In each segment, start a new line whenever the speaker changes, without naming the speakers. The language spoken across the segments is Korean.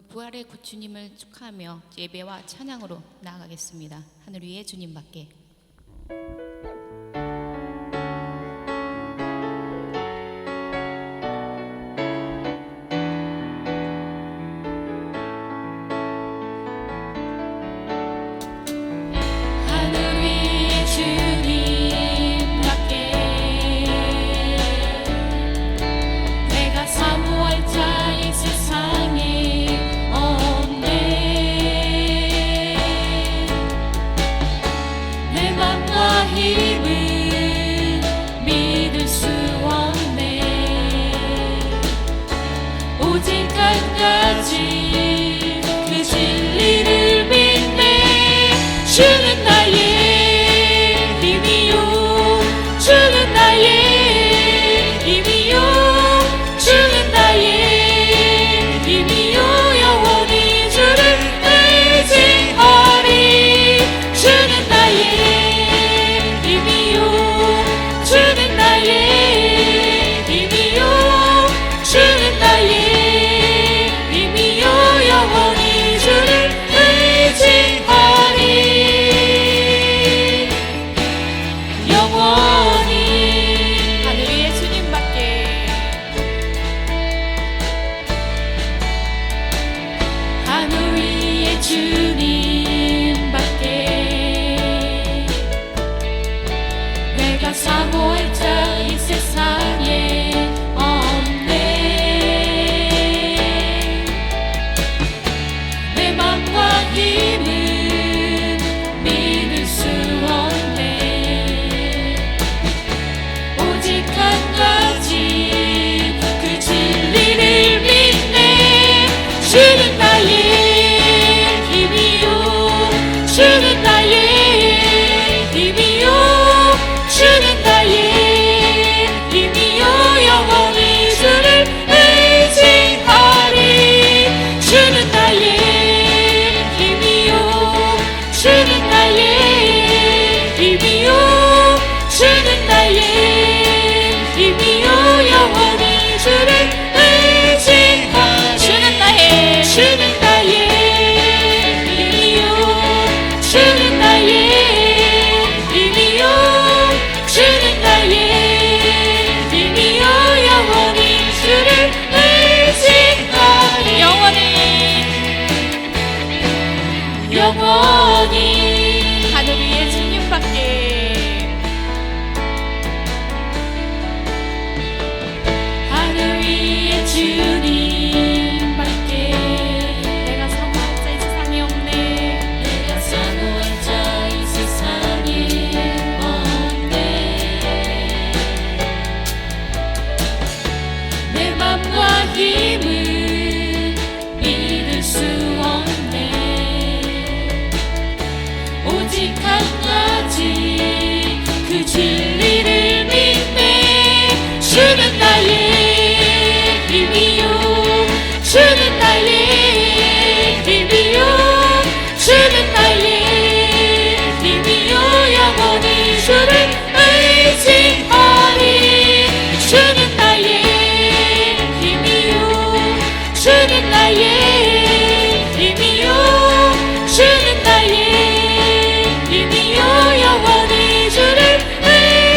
부활의 구주님을 축하하며 예배와 찬양으로 나아가겠습니다. 하늘 위에 주님밖에.
주는 나의 힘이요 주는 나의 힘이요 주는 나의 힘이요 영원히 주를 의지하리 주는 나의 힘이요 주는 나의 힘이요 주는 나의 힘이요 영원히 주를 의지하리 주님밖에 내가 사모할 자 이 세상에 없네 내 맘과 힘은 믿을 수 없네 오직 한 가지 그 진리를 믿네 주는 나의 주는 나의 힘이요 주는 나의 힘이요 영원히 주를 의지하리 주는 나의 힘이요 주는 나의 힘이요 주는 나의 힘이요 영원히 주를 의지하리 주는 나의 주는 나의 주는 나의 힘이요 주는 나의 힘이요 영원히 주를 의지하리 영원히
하늘 위에 주님밖에
하늘 위에 주님밖에
내가 사모할 자 이 세상에 없네
내가 사모할 자 이 세상에 없네 내 맘과 힘은 믿을 수 없네 오직 한 가지 그 진리를 믿네 주는 나의 힘이요 주는 나의 힘이요 주는 나의 힘이요 영원히 주를 의지하리 주는 나의 힘이요 주는 나의 힘이요 주는 나의 힘이요 영원히 주를 의지하리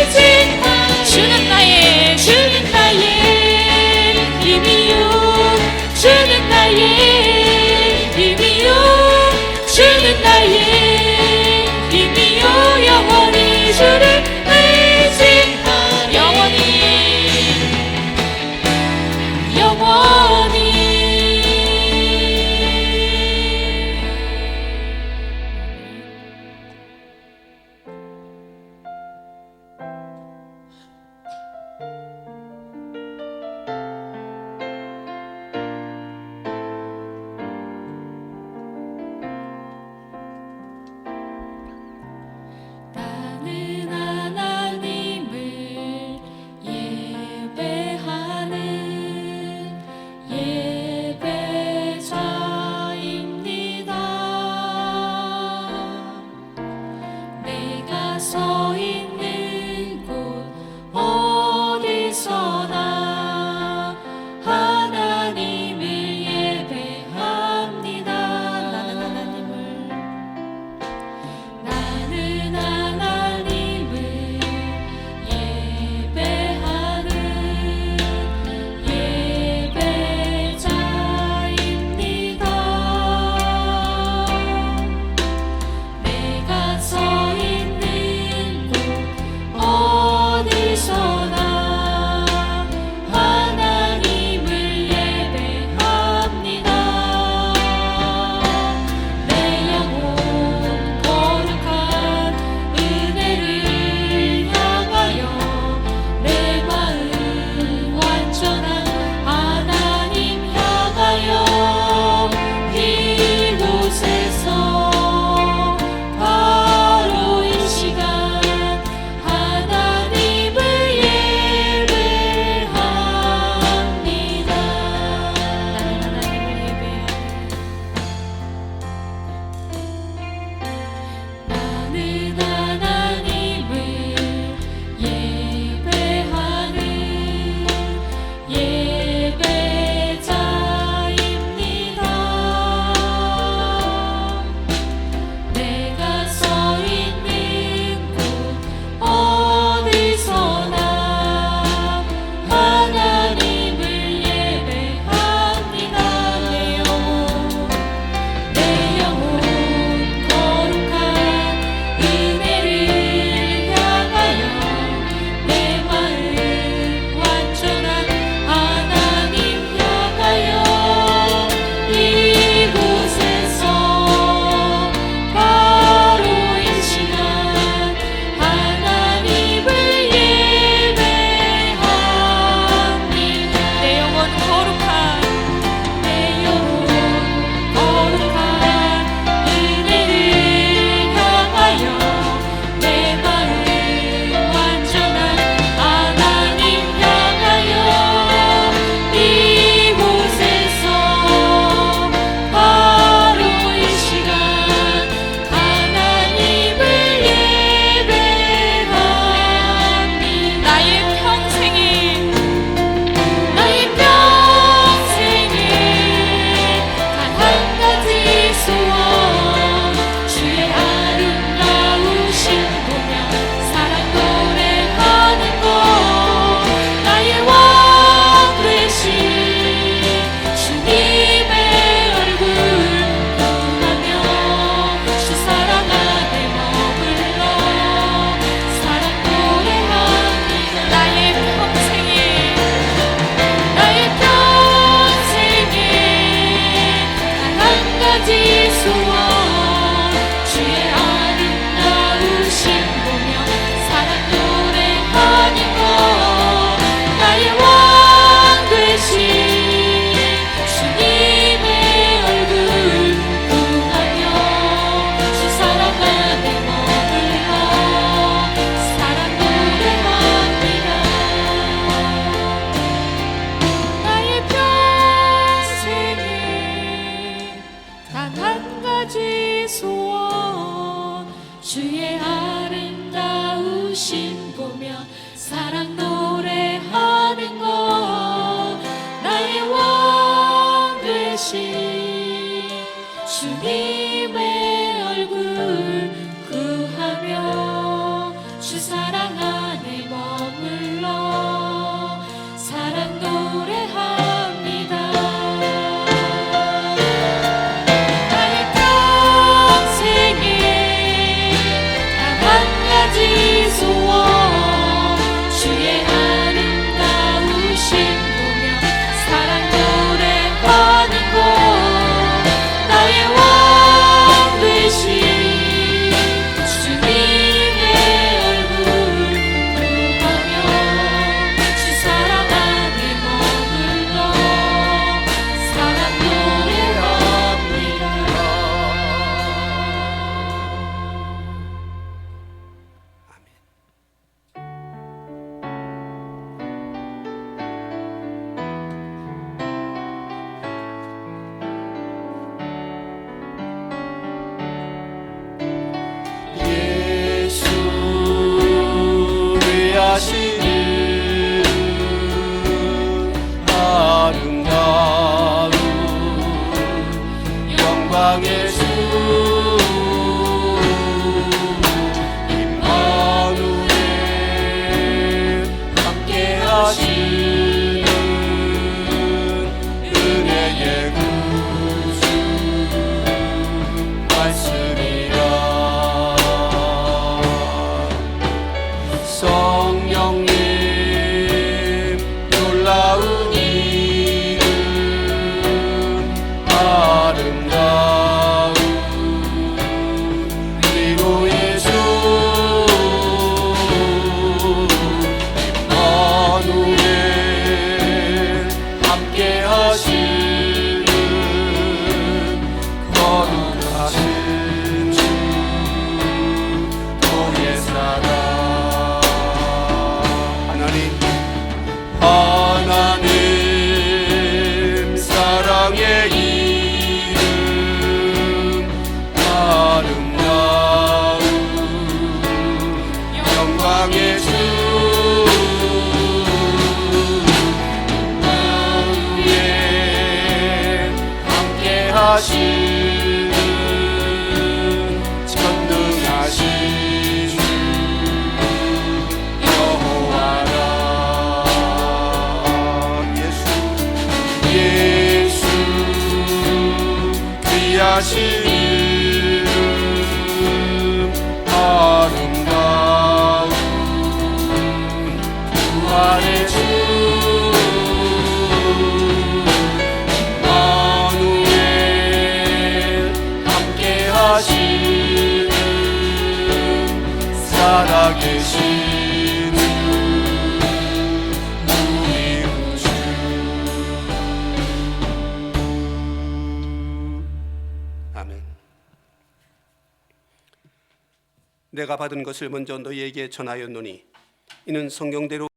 가지 소원 주의 아름다우신 보며 사랑 노래하는 것 나의 왕 되신 주님의 얼굴 구하며 주 사랑 안에 머물러 사랑 노래합니다. 나의 평생에 단 한 가지 소원 주의 아름다우신 보며 사랑 노래하는 것 나의 왕 되신 주님의 얼굴 구하며 주 사랑 안에 머물러 사랑 노래합니다. 나의 평생에 단 한 가지 소원 주의 아름다우신 보며 사랑 노래하는 것 나의 왕 되신 주님의 얼굴 구하며 주 사랑 안에 머물러 사랑 노래합니다.
예수 위하시는 아름다운 영광의 주 임마누엘 함께 하시는 은혜의 구주 말씀이라. 성령님 놀라운 이름 아름다운 위로의 주 임마누엘 함께 하시는 거룩하신 주 너의 사랑 하나님 사랑의 이름 아름다운 영광의 주 임마누엘 함께 하시는 전능하신 주 여호와라. 예수 귀하신 이름 아름다운 부활의 주 임마누엘 함께 하시는 살아계신 우리 구주. 아멘. 내가 받은 것을 먼저 너희에게 전하였노니 이는 성경대로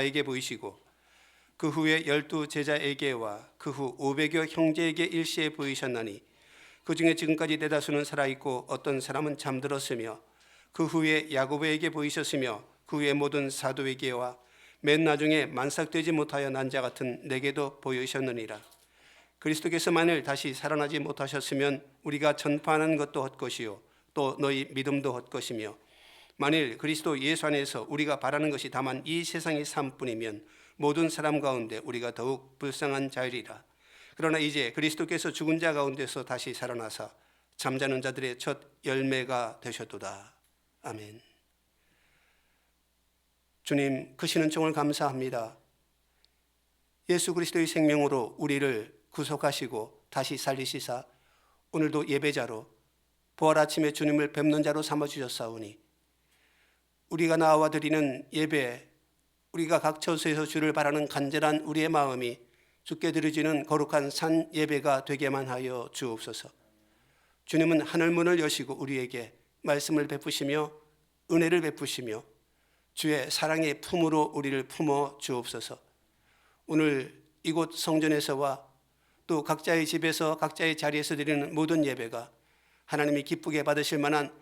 에게 보이시고 그 후에 12 제자에게와 그 후 500여 형제에게 일시에 보이셨나니 그 중에 지금까지 대다수는 살아있고 어떤 사람은 잠들었으며 그 후에 야고보에게 보이셨으며 그 후에 모든 사도에게와 맨 나중에 만삭되지 못하여 난 자 같은 내게도 보이셨느니라. 그리스도께서 만일 다시 살아나지 못하셨으면 우리가 전파하는 것도 헛것이요 또 너희 믿음도 헛것이며 만일 그리스도 예수 안에서 우리가 바라는 것이 다만 이 세상의 삶뿐이면 모든 사람 가운데 우리가 더욱 불쌍한 자이리라. 그러나 이제 그리스도께서 죽은 자 가운데서 다시 살아나사 잠자는 자들의 첫 열매가 되셨도다. 아멘. 주님, 크신 은총을 감사합니다. 예수 그리스도의 생명으로 우리를 구속하시고 다시 살리시사 오늘도 예배자로 부활 아침에 주님을 뵙는 자로 삼아주셨사오니 우리가 나와 드리는 예배, 우리가 각 처소에서 주를 바라는 간절한 우리의 마음이 주께 드려지는 거룩한 산 예배가 되게만 하여 주옵소서. 주님은 하늘문을 여시고 우리에게 말씀을 베푸시며 은혜를 베푸시며 주의 사랑의 품으로 우리를 품어 주옵소서. 오늘 이곳 성전에서와 또 각자의 집에서 각자의 자리에서 드리는 모든 예배가 하나님이 기쁘게 받으실 만한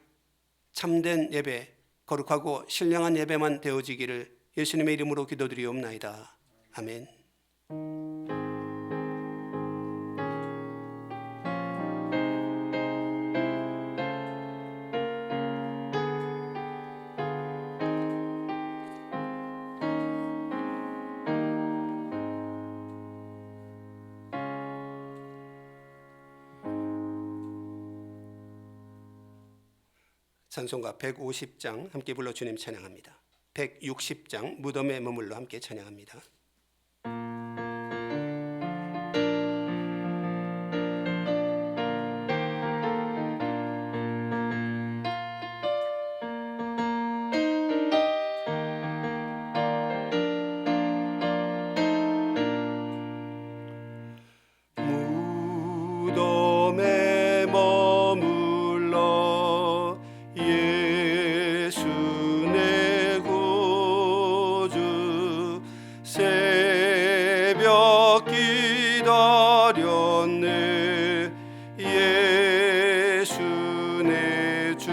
참된 예배, 거룩하고 신령한 예배만 되어지기를 예수님의 이름으로 기도드리옵나이다. 아멘. 찬송가 150장 함께 불러 주님 찬양합니다. 160장 무덤의 머물러 함께 찬양합니다. 무덤에 머물러 예수 내 구주 새벽 기다렸네 예수 내 주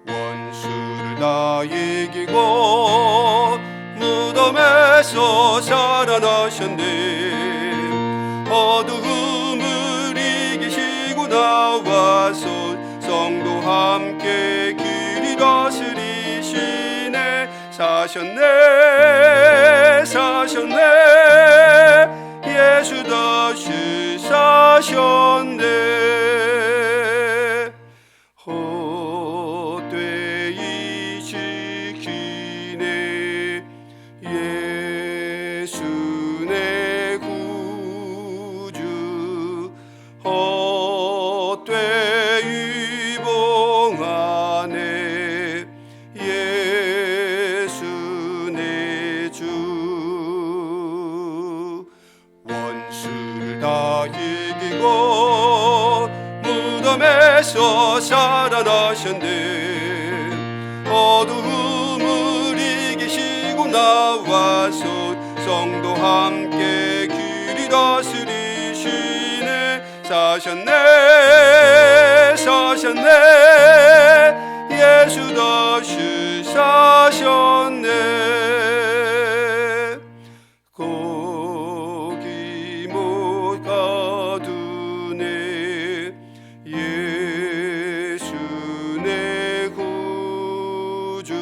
원수를 다 이기고 무덤에서 살아나셨네 어두움을 이기시고 나와서 성도 함께 길이 다스리시네 사셨네 사셨네 예수 다시 사셨네 헛되이 지키네 예수 내 구주 헛되이 봉하네 예수 내 주 원수를 다 이기고 무덤에서 살아나셨네 어두움을 이기시고 나와서 성도 함께 길이 다스리시네 사셨네 사셨네 예수 다시 사셨네 거기 못 가두네 예수 내 구주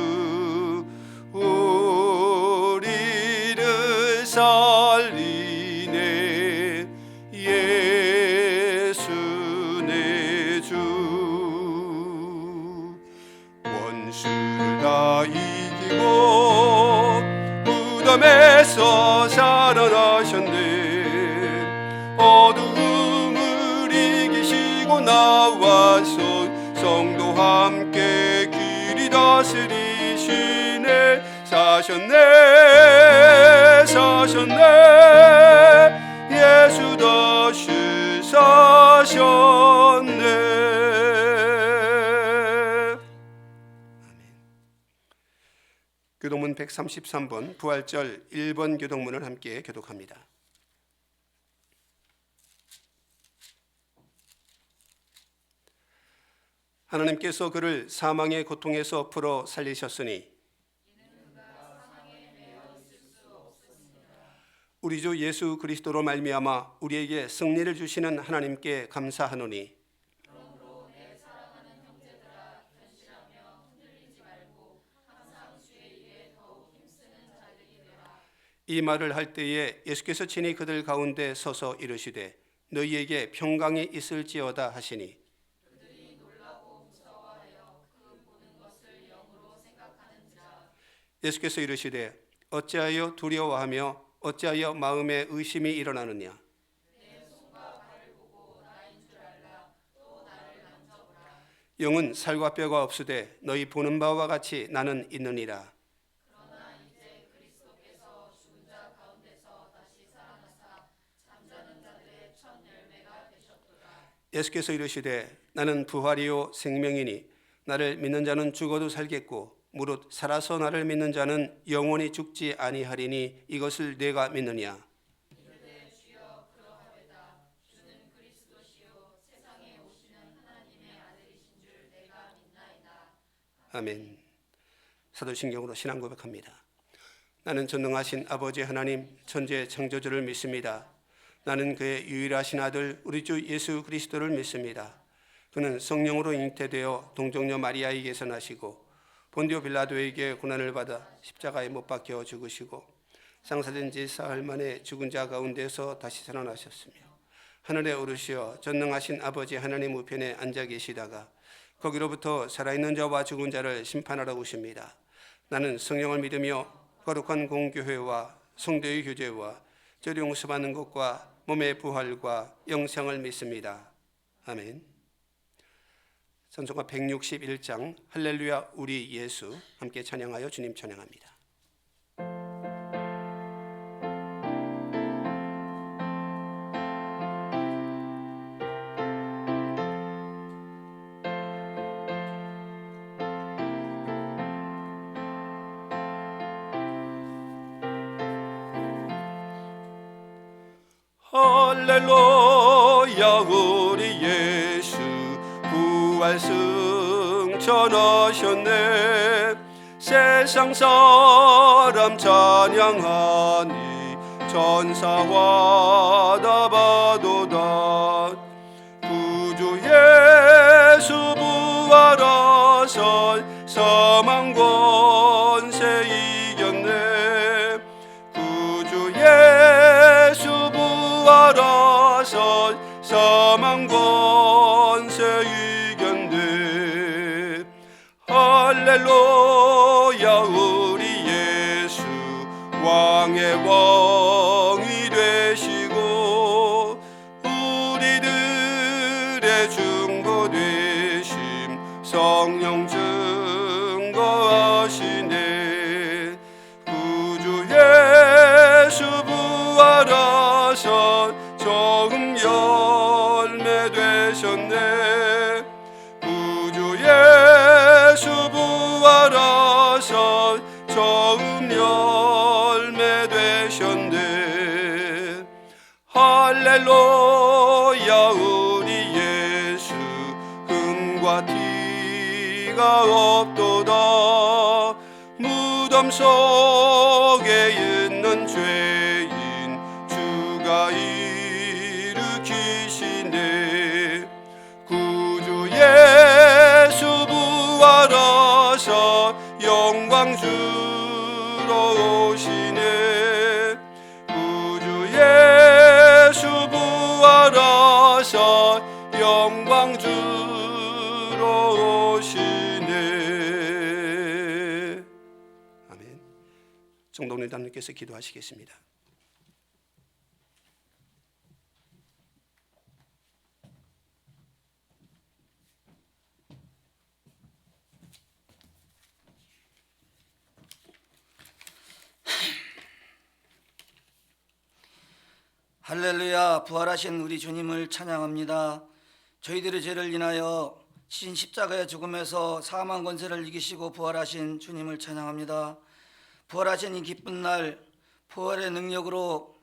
우리를 살리네 예수 내 주 원수를 다 이기고 무덤에서 살아나셨네 어두움을 이기시고 나와서 성도 함께 길이 다스리시네 사셨네 사셨네 예수 다시 사셨네. 교동문 133번 부활절 1번 교동문을 함께 교독합니다. 하나님께서 그를 사망의 고통에서 풀어 살리셨으니 우리 주 예수 그리스도로 말미암아 우리에게 승리를 주시는 하나님께 감사하노니 이 말을 할 때에 예수께서 친히 그들 가운데 서서 이르시되 너희에게 평강이 있을지어다 하시니 그들이 놀라고 무서워하여 그 보는 것을 영으로 생각하는 예수께서 이르시되 어찌하여 두려워하며 어찌하여 마음에 의심이 일어나느냐. 영은 살과 뼈가 없으되 너희 보는 바와 같이 나는 있느니라. 예수께서 이르시되 나는 부활이요 생명이니 나를 믿는 자는 죽어도 살겠고 무릇 살아서 나를 믿는 자는 영원히 죽지 아니하리니 이것을 내가 믿느냐. 아멘. 사도신경으로 신앙 고백합니다. 나는 전능하신 아버지 하나님 천지의 창조주를 믿습니다. 나는 그의 유일하신 아들 우리 주 예수 그리스도를 믿습니다. 그는 성령으로 잉태되어 동정녀 마리아에게서 나시고 본디오 빌라도에게 고난을 받아 십자가에 못 박혀 죽으시고 장사된 지 사흘 만에 죽은 자 가운데서 다시 살아나셨으며 하늘에 오르시어 전능하신 아버지 하나님 우편에 앉아 계시다가 거기로부터 살아있는 자와 죽은 자를 심판하러 오십니다. 나는 성령을 믿으며 거룩한 공교회와 성도의 교제와 죄 용서받는 것과 몸의 부활과 영생을 믿습니다. 아멘. 찬송가 161장 할렐루야 우리 예수 함께 찬양하여 주님 찬양합니다. 할렐루야 우리 예수 부활 승천하셨네. 세상 사람 찬양하니 천사와 다 바도다. 구주 예수 부활하사 사망 권세 이겼네. 구주 예수 부활하사 사망 권세 이겼네. 할렐루야 우리 예수 왕의 왕이 되시고 우리들의 증거 되심 성령 증거하시네. 구주 예수 부활하사 처음 열매 되셨네. 구주 예수 부활하사 처음 열매 되셨네. 할렐루야 우리 예수 흠과 티가 없도다. 무덤 속에 있는 죄인 주가 일으키시네. 구주 예수 부활하사 영광 주러 오시네. 구주 예수 부활하사 영광 주러 오시네. 아멘. 정동일담님께서 기도하시겠습니다.
할렐루야 부활하신 우리 주님을 찬양합니다. 저희들의 죄를 인하여 신 십자가의 죽음에서 사망 권세를 이기시고 부활하신 주님을 찬양합니다. 부활하신 이 기쁜 날 부활의 능력으로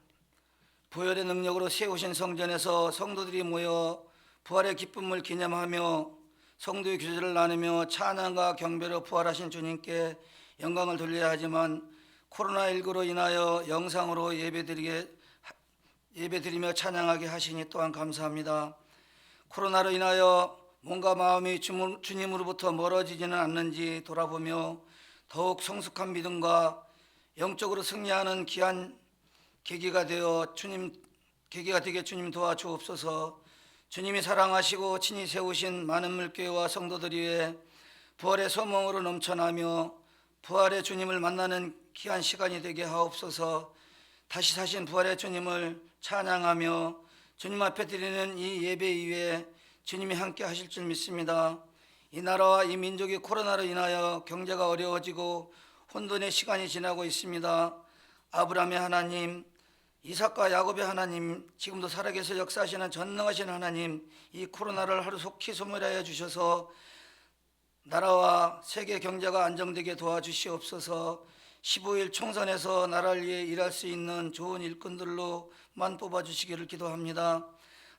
세우신 성전에서 성도들이 모여 부활의 기쁨을 기념하며 성도의 교제를 나누며 찬양과 경배로 부활하신 주님께 영광을 돌려야 하지만 코로나19로 인하여 영상으로 예배드리며 찬양하게 하시니 또한 감사합니다. 코로나로 인하여 몸과 마음이 주님으로부터 멀어지지는 않는지 돌아보며 더욱 성숙한 믿음과 영적으로 승리하는 귀한 계기가 되게 주님 도와주옵소서. 주님이 사랑하시고 친히 세우신 많은 물교회와 성도들 위해 부활의 소망으로 넘쳐나며 부활의 주님을 만나는 귀한 시간이 되게 하옵소서. 다시 사신 부활의 주님을 찬양하며 주님 앞에 드리는 이 예배 이후에 주님이 함께 하실 줄 믿습니다. 이 나라와 이 민족이 코로나로 인하여 경제가 어려워지고 혼돈의 시간이 지나고 있습니다. 아브라함의 하나님, 이삭과 야곱의 하나님, 지금도 살아계셔 역사하시는 전능하신 하나님, 이 코로나를 하루속히 소멸하여 주셔서 나라와 세계 경제가 안정되게 도와주시옵소서. 15일 총선에서 나라를 위해 일할 수 있는 좋은 일꾼들로만 뽑아주시기를 기도합니다.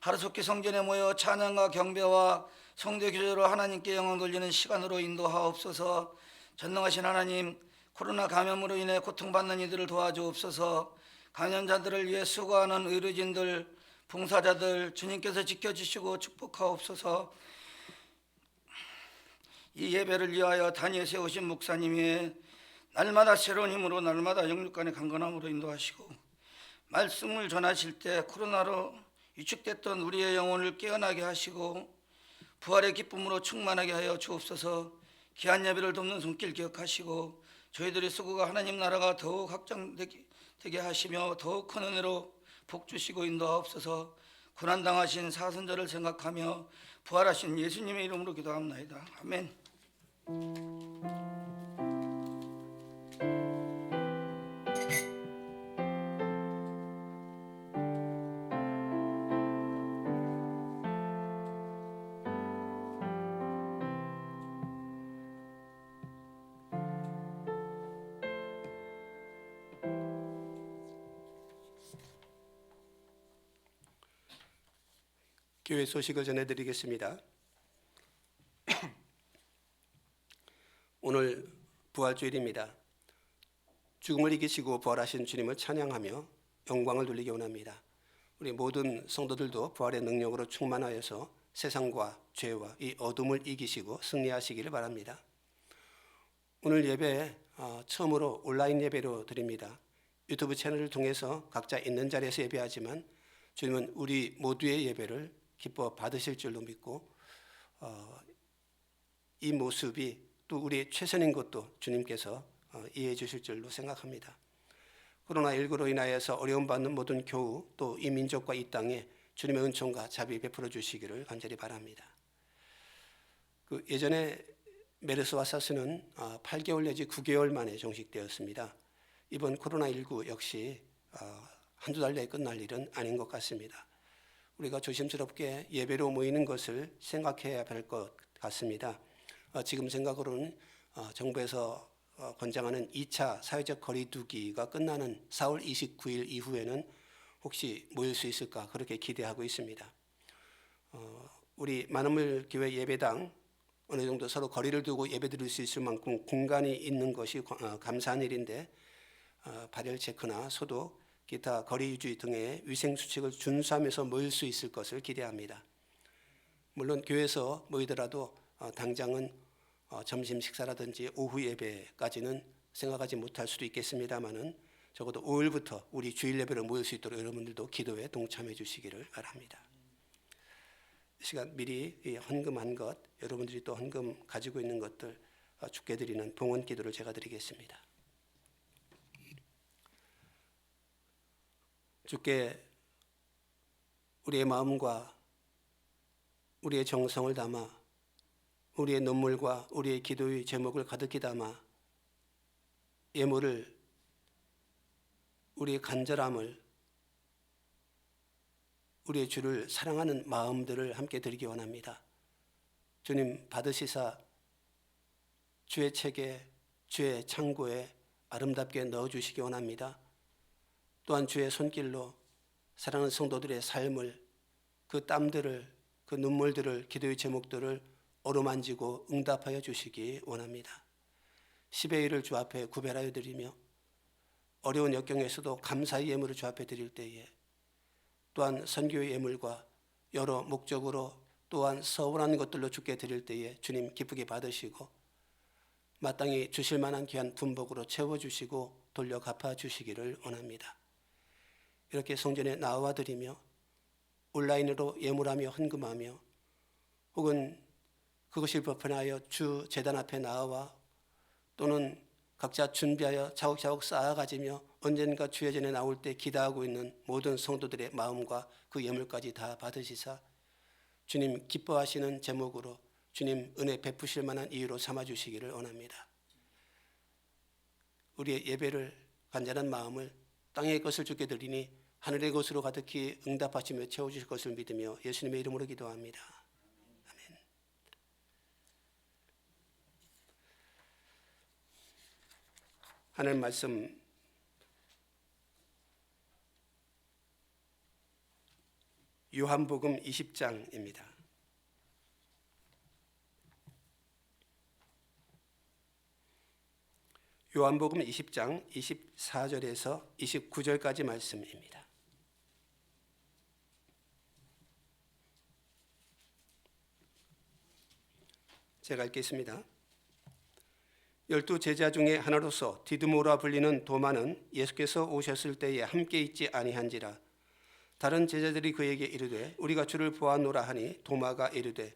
하루속히 성전에 모여 찬양과 경배와 성도 교제로 하나님께 영광 돌리는 시간으로 인도하옵소서. 전능하신 하나님, 코로나 감염으로 인해 고통받는 이들을 도와주옵소서. 감염자들을 위해 수고하는 의료진들, 봉사자들 주님께서 지켜주시고 축복하옵소서. 이 예배를 위하여 단위에 세우신 목사님이 날마다 새로운 힘으로 날마다 영육간의 강건함으로 인도하시고 말씀을 전하실 때 코로나로 위축됐던 우리의 영혼을 깨어나게 하시고 부활의 기쁨으로 충만하게 하여 주옵소서. 귀한 예배를 돕는 손길 기억하시고 저희들의 수고가 하나님 나라가 더욱 확장되게 하시며 더욱 큰 은혜로 복 주시고 인도하옵소서. 고난당하신 사선자를 생각하며 부활하신 예수님의 이름으로 기도합나이다. 아멘.
교회 소식을 전해드리겠습니다. 오늘 부활주일입니다. 죽음을 이기시고 부활하신 주님을 찬양하며 영광을 돌리기 원합니다. 우리 모든 성도들도 부활의 능력으로 충만하여서 세상과 죄와 이 어둠을 이기시고 승리하시기를 바랍니다. 오늘 예배 처음으로 온라인 예배로 드립니다. 유튜브 채널을 통해서 각자 있는 자리에서 예배하지만 주님은 우리 모두의 예배를 기뻐 받으실 줄로 믿고 이 모습이 또 우리의 최선인 것도 주님께서 이해해 주실 줄로 생각합니다. 코로나19로 인하여서 어려움받는 모든 교우 또 이 민족과 이 땅에 주님의 은총과 자비 베풀어 주시기를 간절히 바랍니다. 예전에 메르스와 사스는 8개월 내지 9개월 만에 종식되었습니다. 이번 코로나19 역시 한두 달 내에 끝날 일은 아닌 것 같습니다. 우리가 조심스럽게 예배로 모이는 것을 생각해야 할 것 같습니다. 지금 생각으로는 정부에서 권장하는 2차 사회적 거리두기가 끝나는 4월 29일 이후에는 혹시 모일 수 있을까 그렇게 기대하고 있습니다. 우리 만원물 교회 예배당 어느 정도 서로 거리를 두고 예배드릴 수 있을 만큼 공간이 있는 것이 감사한 일인데 발열 체크나 소독, 기타 거리 유지 등의 위생 수칙을 준수하면서 모일 수 있을 것을 기대합니다. 물론 교회에서 모이더라도 당장은 점심 식사라든지 오후 예배까지는 생각하지 못할 수도 있겠습니다만은 적어도 5일부터 우리 주일 예배로 모일 수 있도록 여러분들도 기도에 동참해 주시기를 바랍니다. 이 시간 미리 헌금한 것, 여러분들이 또 헌금 가지고 있는 것들 주께 드리는 봉헌 기도를 제가 드리겠습니다. 주께 우리의 마음과 우리의 정성을 담아 우리의 눈물과 우리의 기도의 제목을 가득히 담아 예물을 우리의 간절함을 우리의 주를 사랑하는 마음들을 함께 드리기 원합니다. 주님 받으시사 주의 책에 주의 창고에 아름답게 넣어주시기 원합니다. 또한 주의 손길로 사랑하는 성도들의 삶을 그 땀들을 그 눈물들을 기도의 제목들을 어루만지고 응답하여 주시기 원합니다. 10의 1을 주 앞에 구별하여 드리며 어려운 역경에서도 감사의 예물을 주 앞에 드릴 때에 또한 선교의 예물과 여러 목적으로 또한 서운한 것들로 주께 드릴 때에 주님 기쁘게 받으시고 마땅히 주실 만한 귀한 분복으로 채워주시고 돌려 갚아주시기를 원합니다. 이렇게 성전에 나와 드리며 온라인으로 예물하며 헌금하며 혹은 그것이 불편하여 주 제단 앞에 나와 또는 각자 준비하여 차곡차곡 쌓아가지며 언젠가 주의 전에 나올 때 기대하고 있는 모든 성도들의 마음과 그 예물까지 다 받으시사 주님 기뻐하시는 제목으로 주님 은혜 베푸실 만한 이유로 삼아주시기를 원합니다. 우리의 예배를 간절한 마음을 땅의 것을 주께 드리니 하늘의 것으로 가득히 응답하시며 채워주실 것을 믿으며 예수님의 이름으로 기도합니다. 아멘. 하나님 말씀 요한복음 20장입니다. 요한복음 20장 24절에서 29절까지 말씀입니다. 제가 읽겠습니다. 12 제자 중에 하나로서 디드모라 불리는 도마는 예수께서 오셨을 때에 함께 있지 아니한지라. 다른 제자들이 그에게 이르되 우리가 주를 보았노라 하니 도마가 이르되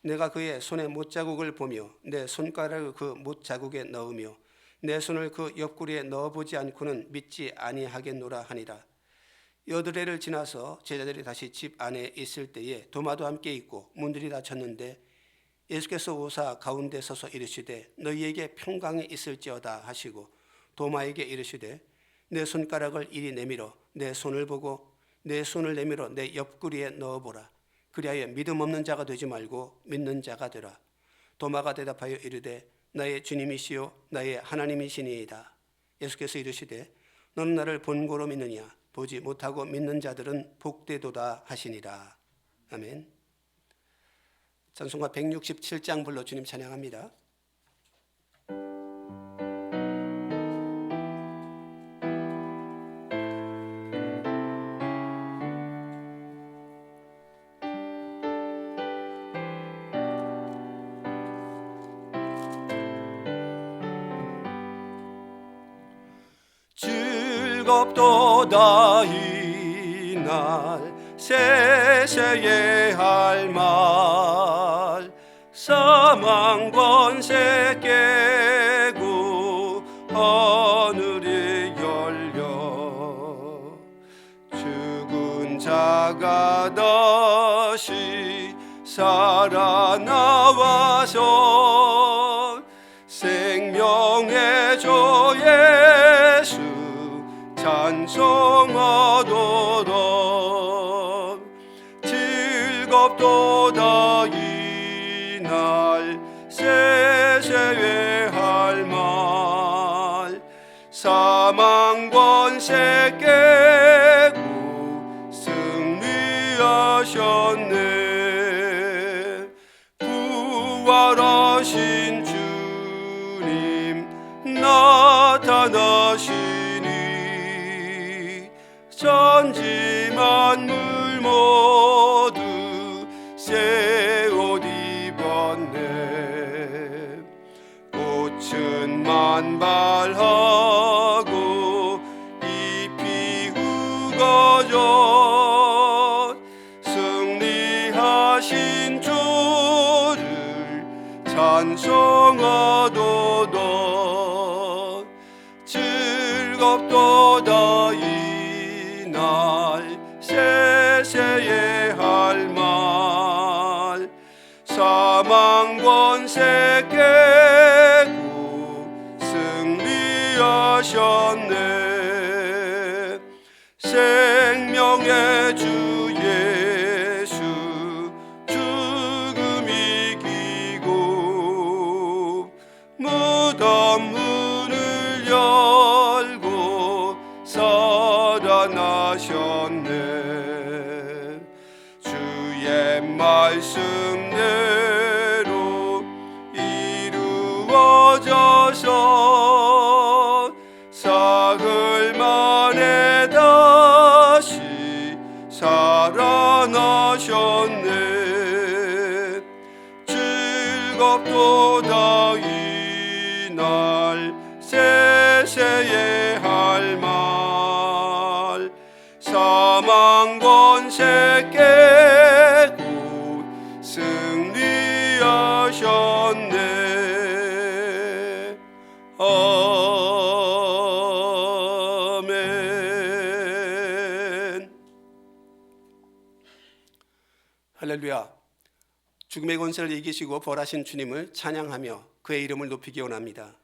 내가 그의 손에 못자국을 보며 내 손가락을 그 못자국에 넣으며 내 손을 그 옆구리에 넣어보지 않고는 믿지 아니하겠노라 하니라. 여드레를 지나서 제자들이 다시 집 안에 있을 때에 도마도 함께 있고 문들이 닫혔는데 예수께서 오사 가운데 서서 이르시되 너희에게 평강이 있을지어다 하시고 도마에게 이르시되 내 손가락을 이리 내밀어 내 손을 보고 내 손을 내밀어 내 옆구리에 넣어보라. 그리하여 믿음 없는 자가 되지 말고 믿는 자가 되라. 도마가 대답하여 이르되 나의 주님이시요 나의 하나님이시니이다. 예수께서 이르시되 너는 나를 본고로 믿느냐 보지 못하고 믿는 자들은 복되도다 하시니라. 아멘. 찬송가 167장 불러 주님 찬양합니다. 즐겁도다 이날 세세에 할 말 사망 권세 깨고 하늘이 열려 죽은 자가 다시 살아나와서 생명의 주 예수 찬송하도록 즐겁도다 이날 세세에 할 말 사망 권세 깨고 승리하셨네. 부활하신 주님 나타나시니 천지 만물 모두 새 옷 입었네. 꽃은 만발하고 잎이 우거져 승리하신 주를 찬송하도다. 즐겁도다 이날 세세에 할 말 사망 권세 깨고 승리하셨네. 생명의 주 예수 죽음 이기고 무덤 문을 열고 살아나셨네. 주의 말씀대로 이루어져서 사흘 만에 다시 살아나셨네. 즐겁도다 이날 세세에 할 말 사망 권세 깨고 승리하셨네. 할렐루야. 죽음의 권세를 이기시고 부활하신 주님을 찬양하며 그의 이름을 높이기 원합니다.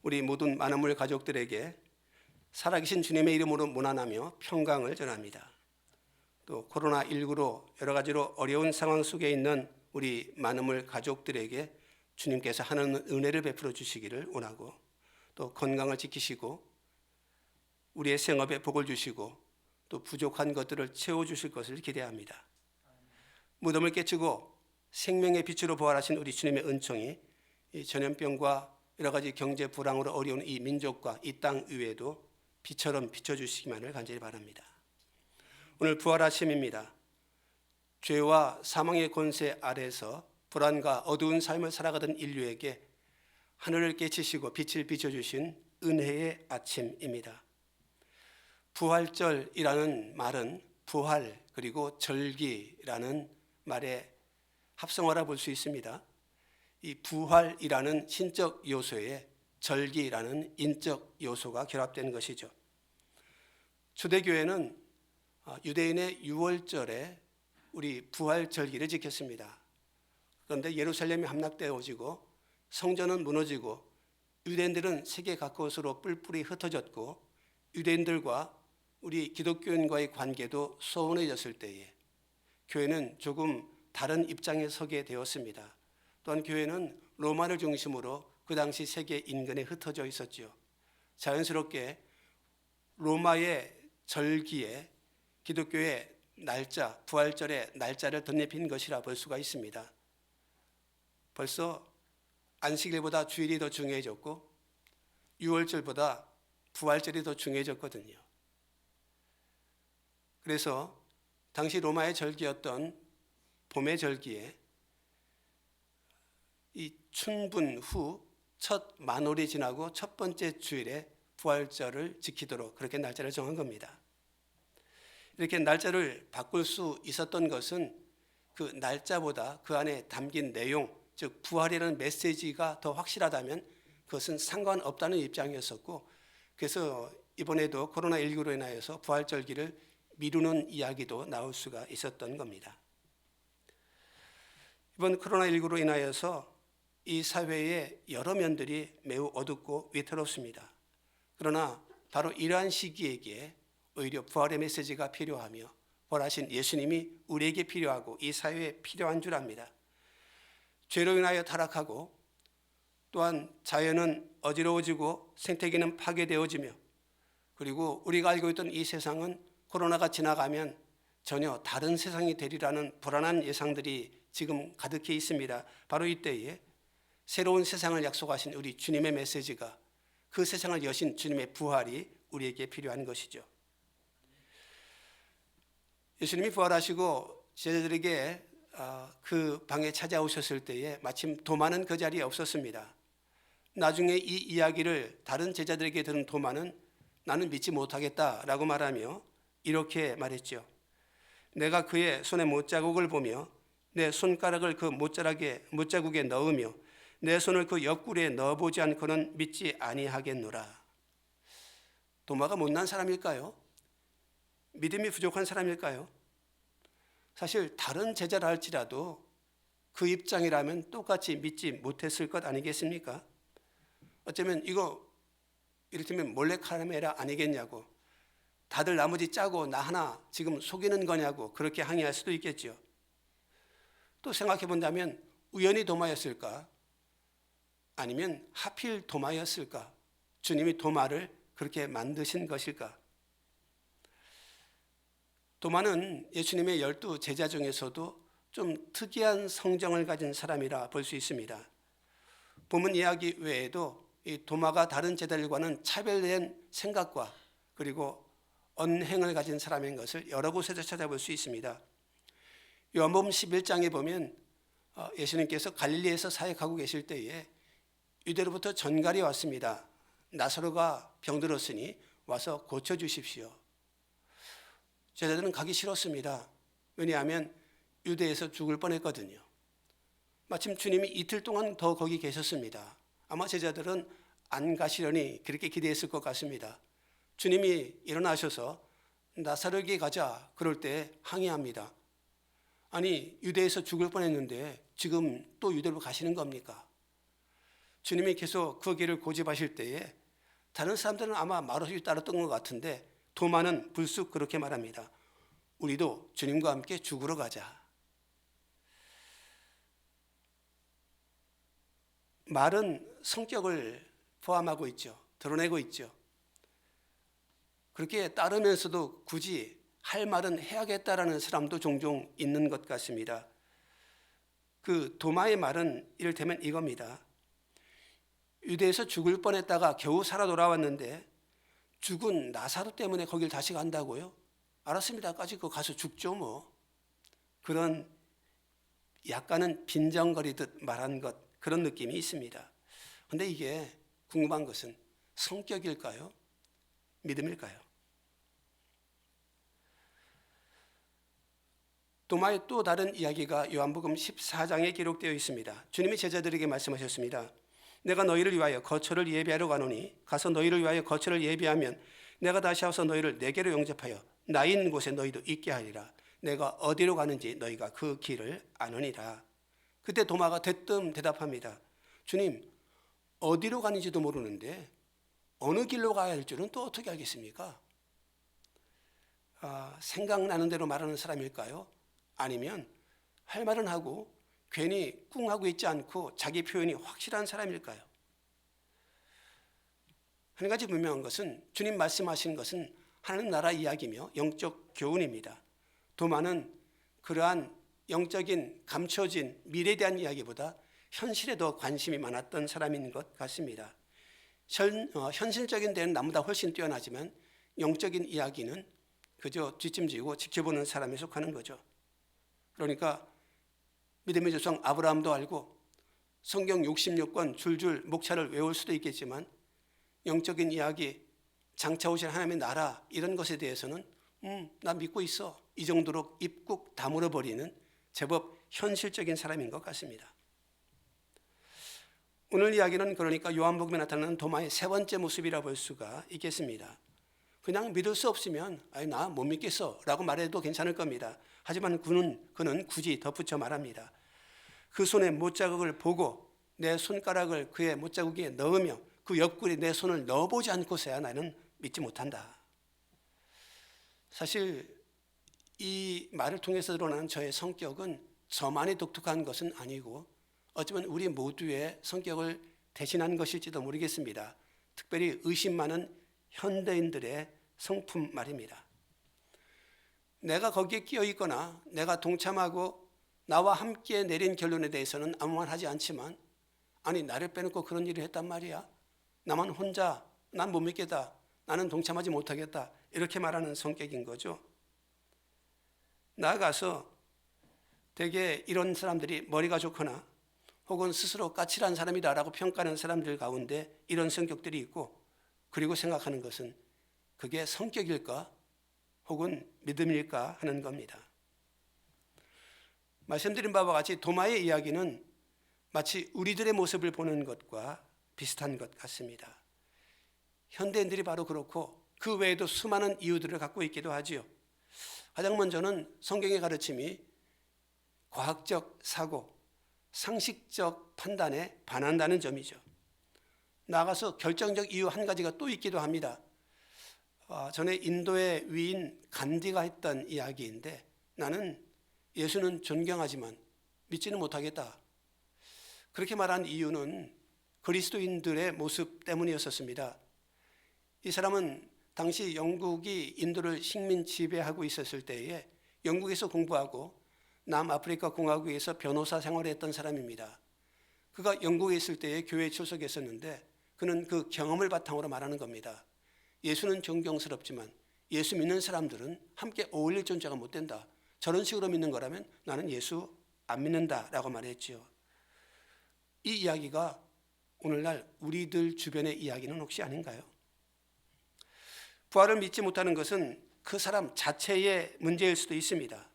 우리 모든 만물 가족들에게 살아계신 주님의 이름으로 문안하며 평강을 전합니다. 또 코로나19로 여러 가지로 어려운 상황 속에 있는 우리 만물 가족들에게 주님께서 하는 은혜를 베풀어 주시기를 원하고, 또 건강을 지키시고 우리의 생업에 복을 주시고 또 부족한 것들을 채워주실 것을 기대합니다. 무덤을 깨치고 생명의 빛으로 부활하신 우리 주님의 은총이 이 전염병과 여러 가지 경제 불황으로 어려운 이 민족과 이 땅 위에도 빛처럼 비춰주시기만을 간절히 바랍니다. 오늘 부활하심입니다. 죄와 사망의 권세 아래서 불안과 어두운 삶을 살아가던 인류에게 하늘을 깨치시고 빛을 비춰주신 은혜의 아침입니다. 부활절이라는 말은 부활 그리고 절기라는 말의 합성어라 볼 수 있습니다. 이 부활이라는 신적 요소에 절기라는 인적 요소가 결합된 것이죠. 초대교회는 유대인의 6월절에 우리 부활절기를 지켰습니다. 그런데 예루살렘이 함락되어지고 성전은 무너지고 유대인들은 세계 각곳으로 뿔뿔이 흩어졌고 유대인들과 우리 기독교인과의 관계도 소원해졌을 때에 교회는 조금 다른 입장에 서게 되었습니다. 또한 교회는 로마를 중심으로 그 당시 세계 인근에 흩어져 있었죠. 자연스럽게 로마의 절기에 기독교의 날짜, 부활절의 날짜를 덧입힌 것이라 볼 수가 있습니다. 벌써 안식일보다 주일이 더 중요해졌고 6월절보다 부활절이 더 중요해졌거든요. 그래서 당시 로마의 절기였던 봄의 절기에 이 춘분 후 첫 만월이 지나고 첫 번째 주일에 부활절을 지키도록 그렇게 날짜를 정한 겁니다. 이렇게 날짜를 바꿀 수 있었던 것은 그 날짜보다 그 안에 담긴 내용, 즉 부활이라는 메시지가 더 확실하다면 그것은 상관없다는 입장이었었고, 그래서 이번에도 코로나19로 인하여서 부활절기를 미루는 이야기도 나올 수가 있었던 겁니다. 이번 코로나19로 인하여서 이 사회의 여러 면들이 매우 어둡고 위태롭습니다. 그러나 바로 이러한 시기에게 오히려 부활의 메시지가 필요하며 부활하신 예수님이 우리에게 필요하고 이 사회에 필요한 줄 압니다. 죄로 인하여 타락하고 또한 자연은 어지러워지고 생태계는 파괴되어지며 그리고 우리가 알고 있던 이 세상은 코로나가 지나가면 전혀 다른 세상이 되리라는 불안한 예상들이 지금 가득해 있습니다. 바로 이때에 새로운 세상을 약속하신 우리 주님의 메시지가, 그 세상을 여신 주님의 부활이 우리에게 필요한 것이죠. 예수님이 부활하시고 제자들에게 그 방에 찾아오셨을 때에 마침 도마는 그 자리에 없었습니다. 나중에 이 이야기를 다른 제자들에게 들은 도마는 나는 믿지 못하겠다라고 말하며 이렇게 말했죠. 내가 그의 손에 못자국을 보며 내 손가락을 그 못자국에 넣으며 내 손을 그 옆구리에 넣어보지 않고는 믿지 아니하겠노라. 도마가 못난 사람일까요? 믿음이 부족한 사람일까요? 사실 다른 제자라 할지라도 그 입장이라면 똑같이 믿지 못했을 것 아니겠습니까? 어쩌면 이거 이를테면 몰래카메라 아니겠냐고, 다들 나머지 짜고 나 하나 지금 속이는 거냐고 그렇게 항의할 수도 있겠죠. 또 생각해 본다면 우연히 도마였을까? 아니면 하필 도마였을까? 주님이 도마를 그렇게 만드신 것일까? 도마는 예수님의 12 제자 중에서도 좀 특이한 성정을 가진 사람이라 볼 수 있습니다. 본문 이야기 외에도 이 도마가 다른 제자들과는 차별된 생각과 그리고 언행을 가진 사람인 것을 여러 곳에서 찾아볼 수 있습니다. 요한복음 11장에 보면 예수님께서 갈릴리에서 사역하고 계실 때에 유대로부터 전갈이 왔습니다. 나사로가 병들었으니 와서 고쳐주십시오. 제자들은 가기 싫었습니다. 왜냐하면 유대에서 죽을 뻔했거든요. 마침 주님이 이틀 동안 더 거기 계셨습니다. 아마 제자들은 안 가시려니 그렇게 기대했을 것 같습니다. 주님이 일어나셔서 나사로에게 가자 그럴 때 항의합니다. 아니 유대에서 죽을 뻔했는데 지금 또 유대로 가시는 겁니까? 주님이 계속 그 길을 고집하실 때에 다른 사람들은 아마 말없이 따랐던 것 같은데 도마는 불쑥 그렇게 말합니다. 우리도 주님과 함께 죽으러 가자. 말은 성격을 포함하고 있죠. 드러내고 있죠. 그렇게 따르면서도 굳이 할 말은 해야겠다라는 사람도 종종 있는 것 같습니다. 그 도마의 말은 이를테면 이겁니다. 유대에서 죽을 뻔했다가 겨우 살아 돌아왔는데 죽은 나사로 때문에 거길 다시 간다고요? 알았습니다. 까짓 거 가서 죽죠 뭐. 그런 약간은 빈정거리듯 말한 것, 그런 느낌이 있습니다. 그런데 이게 궁금한 것은 성격일까요? 믿음일까요? 도마의 또 다른 이야기가 요한복음 14장에 기록되어 있습니다. 주님이 제자들에게 말씀하셨습니다. 내가 너희를 위하여 거처를 예비하러 가노니 가서 너희를 위하여 거처를 예비하면 내가 다시 와서 너희를 내게로 영접하여 나 있는 곳에 너희도 있게 하리라. 내가 어디로 가는지 너희가 그 길을 아느니라. 그때 도마가 대뜸 대답합니다. 주님, 어디로 가는지도 모르는데 어느 길로 가야 할 줄은 또 어떻게 알겠습니까? 생각나는 대로 말하는 사람일까요? 아니면 할 말은 하고 괜히 꿍하고 있지 않고 자기 표현이 확실한 사람일까요? 한 가지 분명한 것은 주님 말씀하시는 것은 하나님 나라 이야기며 영적 교훈입니다. 도마는 그러한 영적인 감춰진 미래에 대한 이야기보다 현실에 더 관심이 많았던 사람인 것 같습니다. 현실적인 데는 나보다 훨씬 뛰어나지만 영적인 이야기는 그저 뒷짐지고 지켜보는 사람에 속하는 거죠. 그러니까 믿음의 조상 아브라함도 알고 성경 66권 줄줄 목차를 외울 수도 있겠지만 영적인 이야기, 장차 오실 하나님의 나라 이런 것에 대해서는 나 믿고 있어. 이 정도로 입국 다물어 버리는 제법 현실적인 사람인 것 같습니다. 오늘 이야기는 그러니까 요한복음에 나타나는 도마의 세 번째 모습이라 볼 수가 있겠습니다. 그냥 믿을 수 없으면 나 못 믿겠어 라고 말해도 괜찮을 겁니다. 하지만 그는 굳이 덧붙여 말합니다. 그 손의 못자국을 보고 내 손가락을 그의 못자국에 넣으며 그 옆구리에 내 손을 넣어보지 않고서야 나는 믿지 못한다. 사실 이 말을 통해서 드러나는 저의 성격은 저만이 독특한 것은 아니고 어쩌면 우리 모두의 성격을 대신한 것일지도 모르겠습니다. 특별히 의심 많은 현대인들의 성품 말입니다. 내가 거기에 끼어 있거나 내가 동참하고 나와 함께 내린 결론에 대해서는 아무 말 하지 않지만 아니 나를 빼놓고 그런 일을 했단 말이야. 나만 혼자 난 못 믿겠다. 나는 동참하지 못하겠다. 이렇게 말하는 성격인 거죠. 나아가서 대개 이런 사람들이 머리가 좋거나 혹은 스스로 까칠한 사람이다라고 평가하는 사람들 가운데 이런 성격들이 있고 그리고 생각하는 것은 그게 성격일까 혹은 믿음일까 하는 겁니다. 말씀드린 바와 같이 도마의 이야기는 마치 우리들의 모습을 보는 것과 비슷한 것 같습니다. 현대인들이 바로 그렇고 그 외에도 수많은 이유들을 갖고 있기도 하지요. 가장 먼저는 성경의 가르침이 과학적 사고, 상식적 판단에 반한다는 점이죠. 나아가서 결정적 이유 한 가지가 또 있기도 합니다. 전에 인도의 위인 간디가 했던 이야기인데 나는 예수는 존경하지만 믿지는 못하겠다. 그렇게 말한 이유는 그리스도인들의 모습 때문이었습니다. 이 사람은 당시 영국이 인도를 식민 지배하고 있었을 때에 영국에서 공부하고 남아프리카 공화국에서 변호사 생활을 했던 사람입니다. 그가 영국에 있을 때에 교회에 출석했었는데 그는 그 경험을 바탕으로 말하는 겁니다. 예수는 존경스럽지만 예수 믿는 사람들은 함께 어울릴 존재가 못 된다. 저런 식으로 믿는 거라면 나는 예수 안 믿는다라고 말했죠. 이 이야기가 오늘날 우리들 주변의 이야기는 혹시 아닌가요? 부활을 믿지 못하는 것은 그 사람 자체의 문제일 수도 있습니다.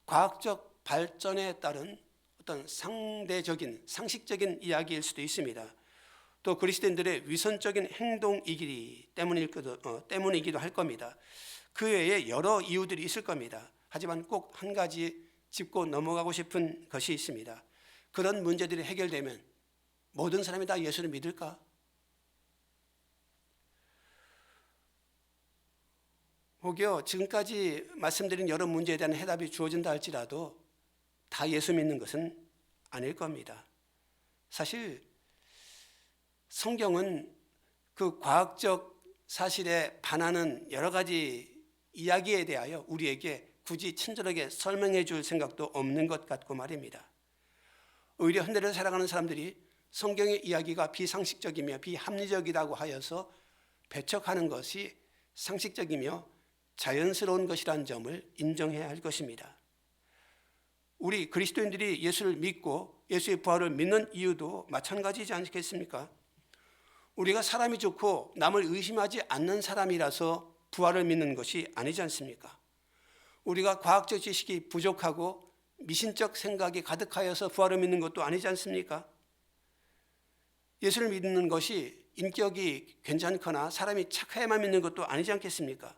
과학적 발전에 따른 어떤 상대적인 상식적인 이야기일 수도 있습니다. 또 그리스도인들의 위선적인 행동이기 때문이기도 할 겁니다. 그 외에 여러 이유들이 있을 겁니다. 하지만 꼭 한 가지 짚고 넘어가고 싶은 것이 있습니다. 그런 문제들이 해결되면 모든 사람이 다 예수를 믿을까? 혹여 지금까지 말씀드린 여러 문제에 대한 해답이 주어진다 할지라도 다 예수 믿는 것은 아닐 겁니다. 사실 성경은 그 과학적 사실에 반하는 여러 가지 이야기에 대하여 우리에게 굳이 친절하게 설명해 줄 생각도 없는 것 같고 말입니다. 오히려 현대를 살아가는 사람들이 성경의 이야기가 비상식적이며 비합리적이라고 하여서 배척하는 것이 상식적이며 자연스러운 것이라는 점을 인정해야 할 것입니다. 우리 그리스도인들이 예수를 믿고 예수의 부활을 믿는 이유도 마찬가지지 않겠습니까? 우리가 사람이 좋고 남을 의심하지 않는 사람이라서 부활을 믿는 것이 아니지 않습니까? 우리가 과학적 지식이 부족하고 미신적 생각이 가득하여서 부활을 믿는 것도 아니지 않습니까? 예수를 믿는 것이 인격이 괜찮거나 사람이 착해야만 믿는 것도 아니지 않겠습니까?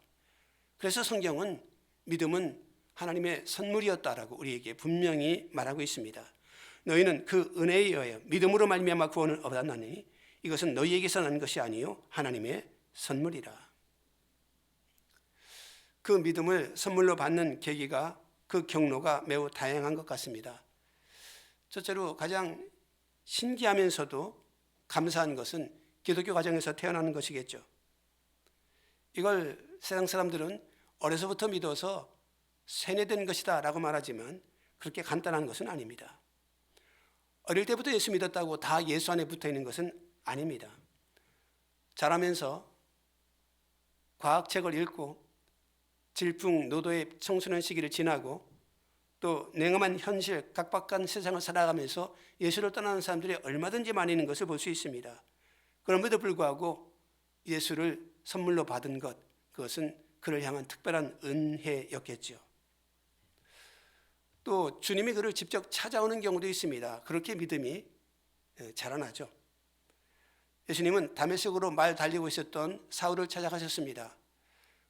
그래서 성경은 믿음은 하나님의 선물이었다라고 우리에게 분명히 말하고 있습니다. 너희는 그 은혜에 의하여 믿음으로 말미암아 구원을 얻었나니 이것은 너희에게서 난 것이 아니요 하나님의 선물이라. 그 믿음을 선물로 받는 계기가 그 경로가 매우 다양한 것 같습니다. 첫째로 가장 신기하면서도 감사한 것은 기독교 가정에서 태어나는 것이겠죠. 이걸 세상 사람들은 어려서부터 믿어서 세뇌된 것이다 라고 말하지만 그렇게 간단한 것은 아닙니다. 어릴 때부터 예수 믿었다고 다 예수 안에 붙어 있는 것은 아닙니다. 자라면서 과학책을 읽고 질풍노도의 청소년 시기를 지나고 또 냉엄한 현실, 각박한 세상을 살아가면서 예수를 떠나는 사람들이 얼마든지 많이 있는 것을 볼 수 있습니다. 그럼에도 불구하고 예수를 선물로 받은 것, 그것은 그를 향한 특별한 은혜였겠죠. 또 주님이 그를 직접 찾아오는 경우도 있습니다. 그렇게 믿음이 자라나죠. 예수님은 다메섹으로 말 달리고 있었던 사울을 찾아가셨습니다.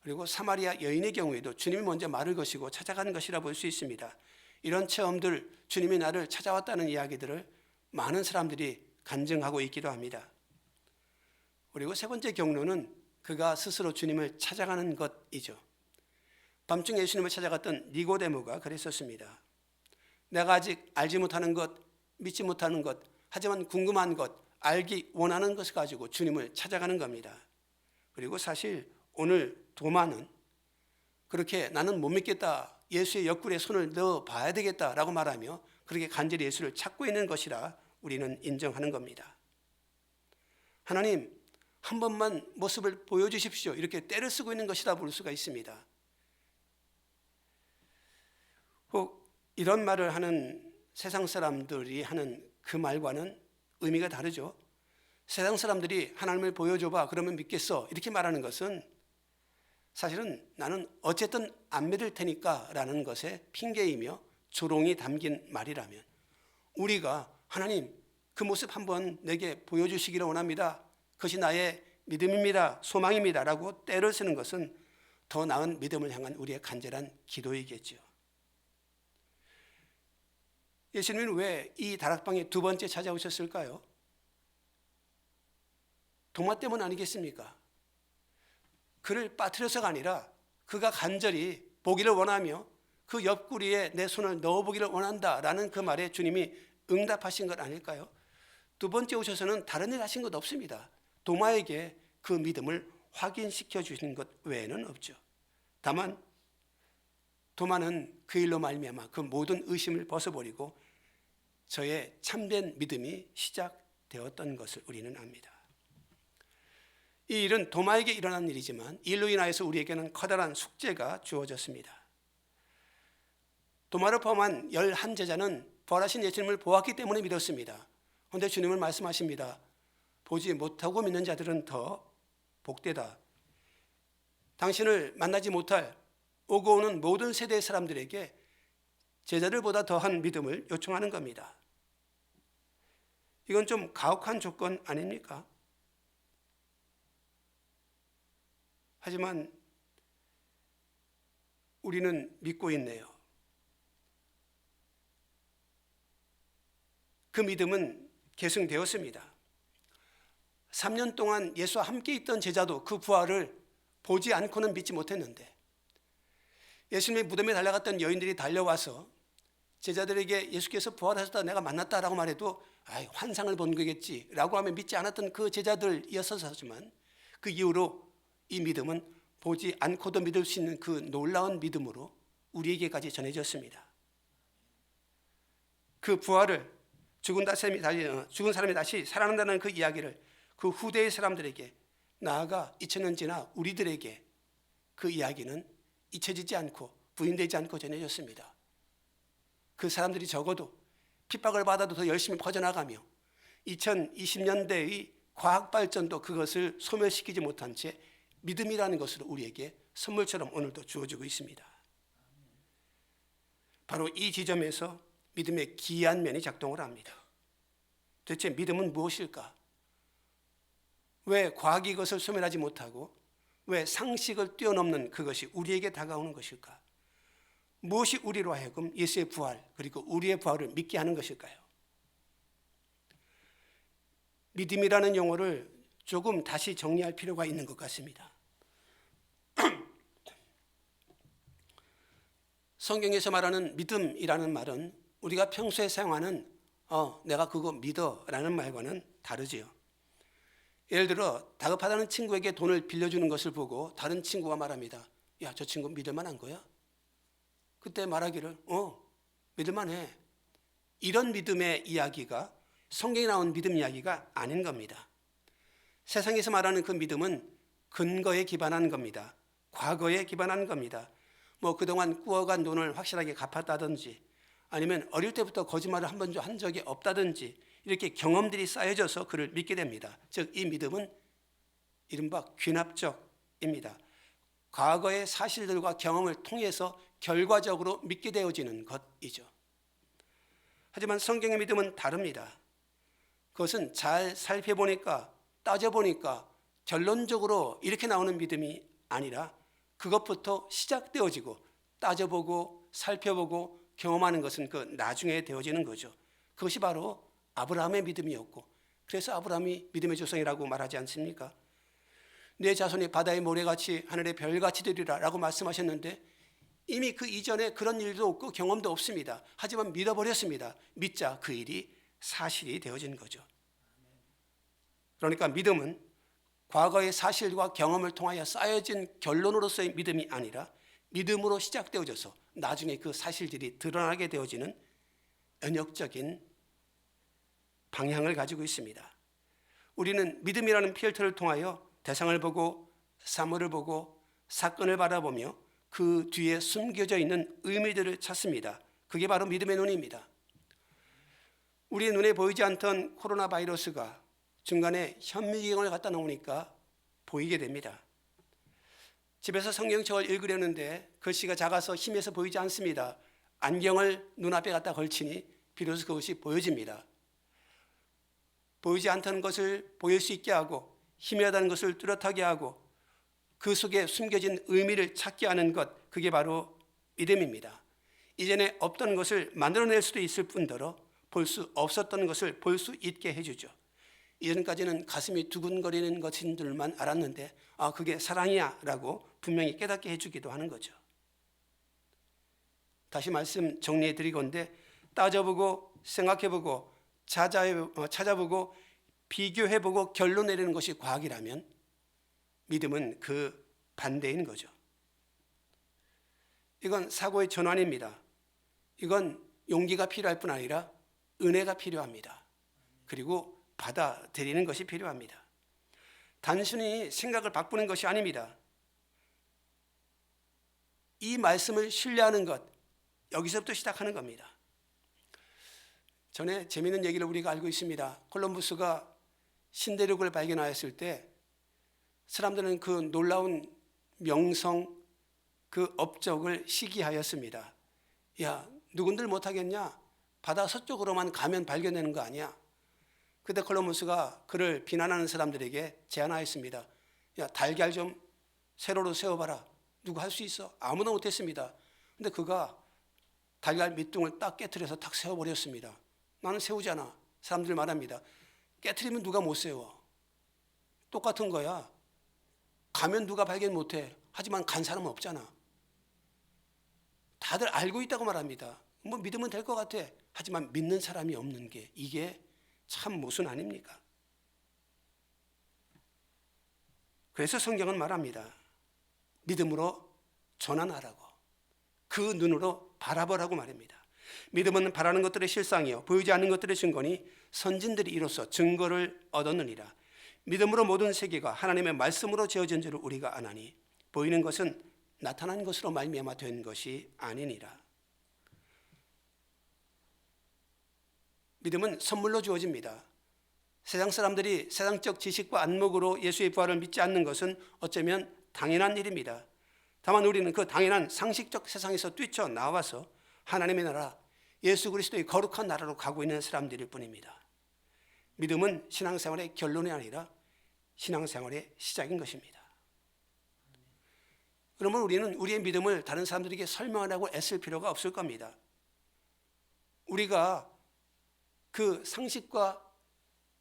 그리고 사마리아 여인의 경우에도 주님이 먼저 말을 거시고 찾아간 것이라 볼 수 있습니다. 이런 체험들, 주님이 나를 찾아왔다는 이야기들을 많은 사람들이 간증하고 있기도 합니다. 그리고 세 번째 경로는 그가 스스로 주님을 찾아가는 것이죠. 밤중에 예수님을 찾아갔던 니고데모가 그랬었습니다. 내가 아직 알지 못하는 것, 믿지 못하는 것, 하지만 궁금한 것, 알기 원하는 것을 가지고 주님을 찾아가는 겁니다. 그리고 사실 오늘 도마는 그렇게 나는 못 믿겠다, 예수의 옆구리에 손을 넣어 봐야 되겠다라고 말하며 그렇게 간절히 예수를 찾고 있는 것이라 우리는 인정하는 겁니다. 하나님, 한 번만 모습을 보여주십시오. 이렇게 때를 쓰고 있는 것이라 볼 수가 있습니다. 혹 이런 말을 하는 세상 사람들이 하는 그 말과는 의미가 다르죠. 세상 사람들이 하나님을 보여줘봐 그러면 믿겠어 이렇게 말하는 것은 사실은 나는 어쨌든 안 믿을 테니까 라는 것에 핑계이며 조롱이 담긴 말이라면 우리가 하나님 그 모습 한번 내게 보여주시기를 원합니다. 그것이 나의 믿음입니다. 소망입니다. 라고 때를 쓰는 것은 더 나은 믿음을 향한 우리의 간절한 기도이겠죠. 예수님은 왜 이 다락방에 두 번째 찾아오셨을까요? 도마 때문 아니겠습니까? 그를 빠뜨려서가 아니라 그가 간절히 보기를 원하며 그 옆구리에 내 손을 넣어보기를 원한다라는 그 말에 주님이 응답하신 것 아닐까요? 두 번째 오셔서는 다른 일 하신 것 없습니다. 도마에게 그 믿음을 확인시켜 주시는 것 외에는 없죠. 다만 도마는 그 일로 말미암아 그 모든 의심을 벗어버리고 저의 참된 믿음이 시작되었던 것을 우리는 압니다. 이 일은 도마에게 일어난 일이지만 이 일로 인하여서 우리에게는 커다란 숙제가 주어졌습니다. 도마를 포함한 11제자는 부활하신 예수님을 보았기 때문에 믿었습니다. 그런데 주님은 말씀하십니다. 보지 못하고 믿는 자들은 더 복되다. 당신을 만나지 못할 오고 오는 모든 세대의 사람들에게 제자들보다 더한 믿음을 요청하는 겁니다. 이건 좀 가혹한 조건 아닙니까? 하지만 우리는 믿고 있네요. 그 믿음은 계승되었습니다. 3년 동안 예수와 함께 있던 제자도 그 부활을 보지 않고는 믿지 못했는데, 예수님의 무덤에 달려갔던 여인들이 달려와서 제자들에게 예수께서 부활하셨다 내가 만났다라고 말해도 환상을 본 거겠지라고 하며 믿지 않았던 그 제자들이었었지만, 그 이후로 이 믿음은 보지 않고도 믿을 수 있는 그 놀라운 믿음으로 우리에게까지 전해졌습니다. 그 부활을 죽은 사람이 다시 살아난다는 그 이야기를 그 후대의 사람들에게, 나아가 2000년 지나 우리들에게 그 이야기는 잊혀지지 않고 부인되지 않고 전해졌습니다. 그 사람들이 적어도 핍박을 받아도 더 열심히 퍼져나가며 2020년대의 과학 발전도 그것을 소멸시키지 못한 채 믿음이라는 것으로 우리에게 선물처럼 오늘도 주어지고 있습니다. 바로 이 지점에서 믿음의 기이한 면이 작동을 합니다. 도대체 믿음은 무엇일까? 왜 과학이 이것을 소멸하지 못하고 왜 상식을 뛰어넘는 그것이 우리에게 다가오는 것일까? 무엇이 우리로 하여금 예수의 부활 그리고 우리의 부활을 믿게 하는 것일까요? 믿음이라는 용어를 조금 다시 정리할 필요가 있는 것 같습니다. 성경에서 말하는 믿음이라는 말은 우리가 평소에 사용하는 내가 그거 믿어 라는 말과는 다르지요. 예를 들어 다급하다는 친구에게 돈을 빌려주는 것을 보고 다른 친구가 말합니다. 야, 저 친구 믿을만한 거야? 그때 말하기를 믿을만해. 이런 믿음의 이야기가 성경에 나온 믿음 이야기가 아닌 겁니다. 세상에서 말하는 그 믿음은 근거에 기반한 겁니다. 과거에 기반한 겁니다. 그동안 꾸어간 돈을 확실하게 갚았다든지, 아니면 어릴 때부터 거짓말을 한 번도 한 적이 없다든지, 이렇게 경험들이 쌓여져서 그를 믿게 됩니다. 즉 이 믿음은 이른바 귀납적입니다. 과거의 사실들과 경험을 통해서 결과적으로 믿게 되어지는 것이죠. 하지만 성경의 믿음은 다릅니다. 그것은 잘 살펴보니까, 따져보니까 결론적으로 이렇게 나오는 믿음이 아니라 그것부터 시작되어지고 따져보고 살펴보고 경험하는 것은 그 나중에 되어지는 거죠. 그것이 바로 아브라함의 믿음이었고, 그래서 아브라함이 믿음의 조상이라고 말하지 않습니까? 내 자손이 바다의 모래같이 하늘의 별같이 되리라 라고 말씀하셨는데, 이미 그 이전에 그런 일도 없고 경험도 없습니다. 하지만 믿어버렸습니다. 믿자 그 일이 사실이 되어진 거죠. 그러니까 믿음은 과거의 사실과 경험을 통하여 쌓여진 결론으로서의 믿음이 아니라 믿음으로 시작되어져서 나중에 그 사실들이 드러나게 되어지는 연역적인 방향을 가지고 있습니다. 우리는 믿음이라는 필터를 통하여 대상을 보고 사물을 보고 사건을 바라보며 그 뒤에 숨겨져 있는 의미들을 찾습니다. 그게 바로 믿음의 눈입니다. 우리의 눈에 보이지 않던 코로나 바이러스가 중간에 현미경을 갖다 놓으니까 보이게 됩니다. 집에서 성경책을 읽으려는데 글씨가 작아서 힘에서 보이지 않습니다. 안경을 눈앞에 갖다 걸치니 비로소 그것이 보여집니다. 보이지 않다는 것을 보일 수 있게 하고 희미하다는 것을 뚜렷하게 하고 그 속에 숨겨진 의미를 찾게 하는 것, 그게 바로 믿음입니다. 이전에 없던 것을 만들어낼 수도 있을 뿐더러 볼 수 없었던 것을 볼 수 있게 해주죠. 이전까지는 가슴이 두근거리는 것인 줄만 알았는데 그게 사랑이야 라고 분명히 깨닫게 해주기도 하는 거죠. 다시 말씀 정리해 드리건대 따져보고 생각해보고 찾아보고 비교해보고 결론 내리는 것이 과학이라면 믿음은 그 반대인 거죠. 이건 사고의 전환입니다. 이건 용기가 필요할 뿐 아니라 은혜가 필요합니다. 그리고 받아들이는 것이 필요합니다. 단순히 생각을 바꾸는 것이 아닙니다. 이 말씀을 신뢰하는 것, 여기서부터 시작하는 겁니다. 전에 재미있는 얘기를 우리가 알고 있습니다. 콜럼부스가 신대륙을 발견하였을 때 사람들은 그 놀라운 명성, 그 업적을 시기하였습니다. 야, 누군들 못하겠냐? 바다 서쪽으로만 가면 발견되는 거 아니야? 그때 콜럼버스가 그를 비난하는 사람들에게 제안하였습니다. 야, 달걀 좀 세로로 세워봐라. 누구 할 수 있어? 아무도 못했습니다. 근데 그가 달걀 밑둥을 딱 깨트려서 탁 세워버렸습니다. 나는 세우잖아. 사람들 말합니다. 깨트리면 누가 못 세워. 똑같은 거야. 가면 누가 발견 못해. 하지만 간 사람은 없잖아. 다들 알고 있다고 말합니다. 뭐 믿으면 될 것 같아. 하지만 믿는 사람이 없는 게 이게 참 모순 아닙니까? 그래서 성경은 말합니다. 믿음으로 전환하라고. 그 눈으로 바라보라고 말입니다. 믿음은 바라는 것들의 실상이요 보이지 않는 것들의 증거니 선진들이 이로써 증거를 얻었느니라. 믿음으로 모든 세계가 하나님의 말씀으로 지어진 줄을 우리가 아나니 보이는 것은 나타난 것으로 말미암아 된 것이 아니니라. 믿음은 선물로 주어집니다. 세상 사람들이 세상적 지식과 안목으로 예수의 부활을 믿지 않는 것은 어쩌면 당연한 일입니다. 다만 우리는 그 당연한 상식적 세상에서 뛰쳐나와서 하나님의 나라, 예수 그리스도의 거룩한 나라로 가고 있는 사람들일 뿐입니다. 믿음은 신앙생활의 결론이 아니라 신앙생활의 시작인 것입니다. 그러면 우리는 우리의 믿음을 다른 사람들에게 설명하려고 애쓸 필요가 없을 겁니다. 우리가 그 상식과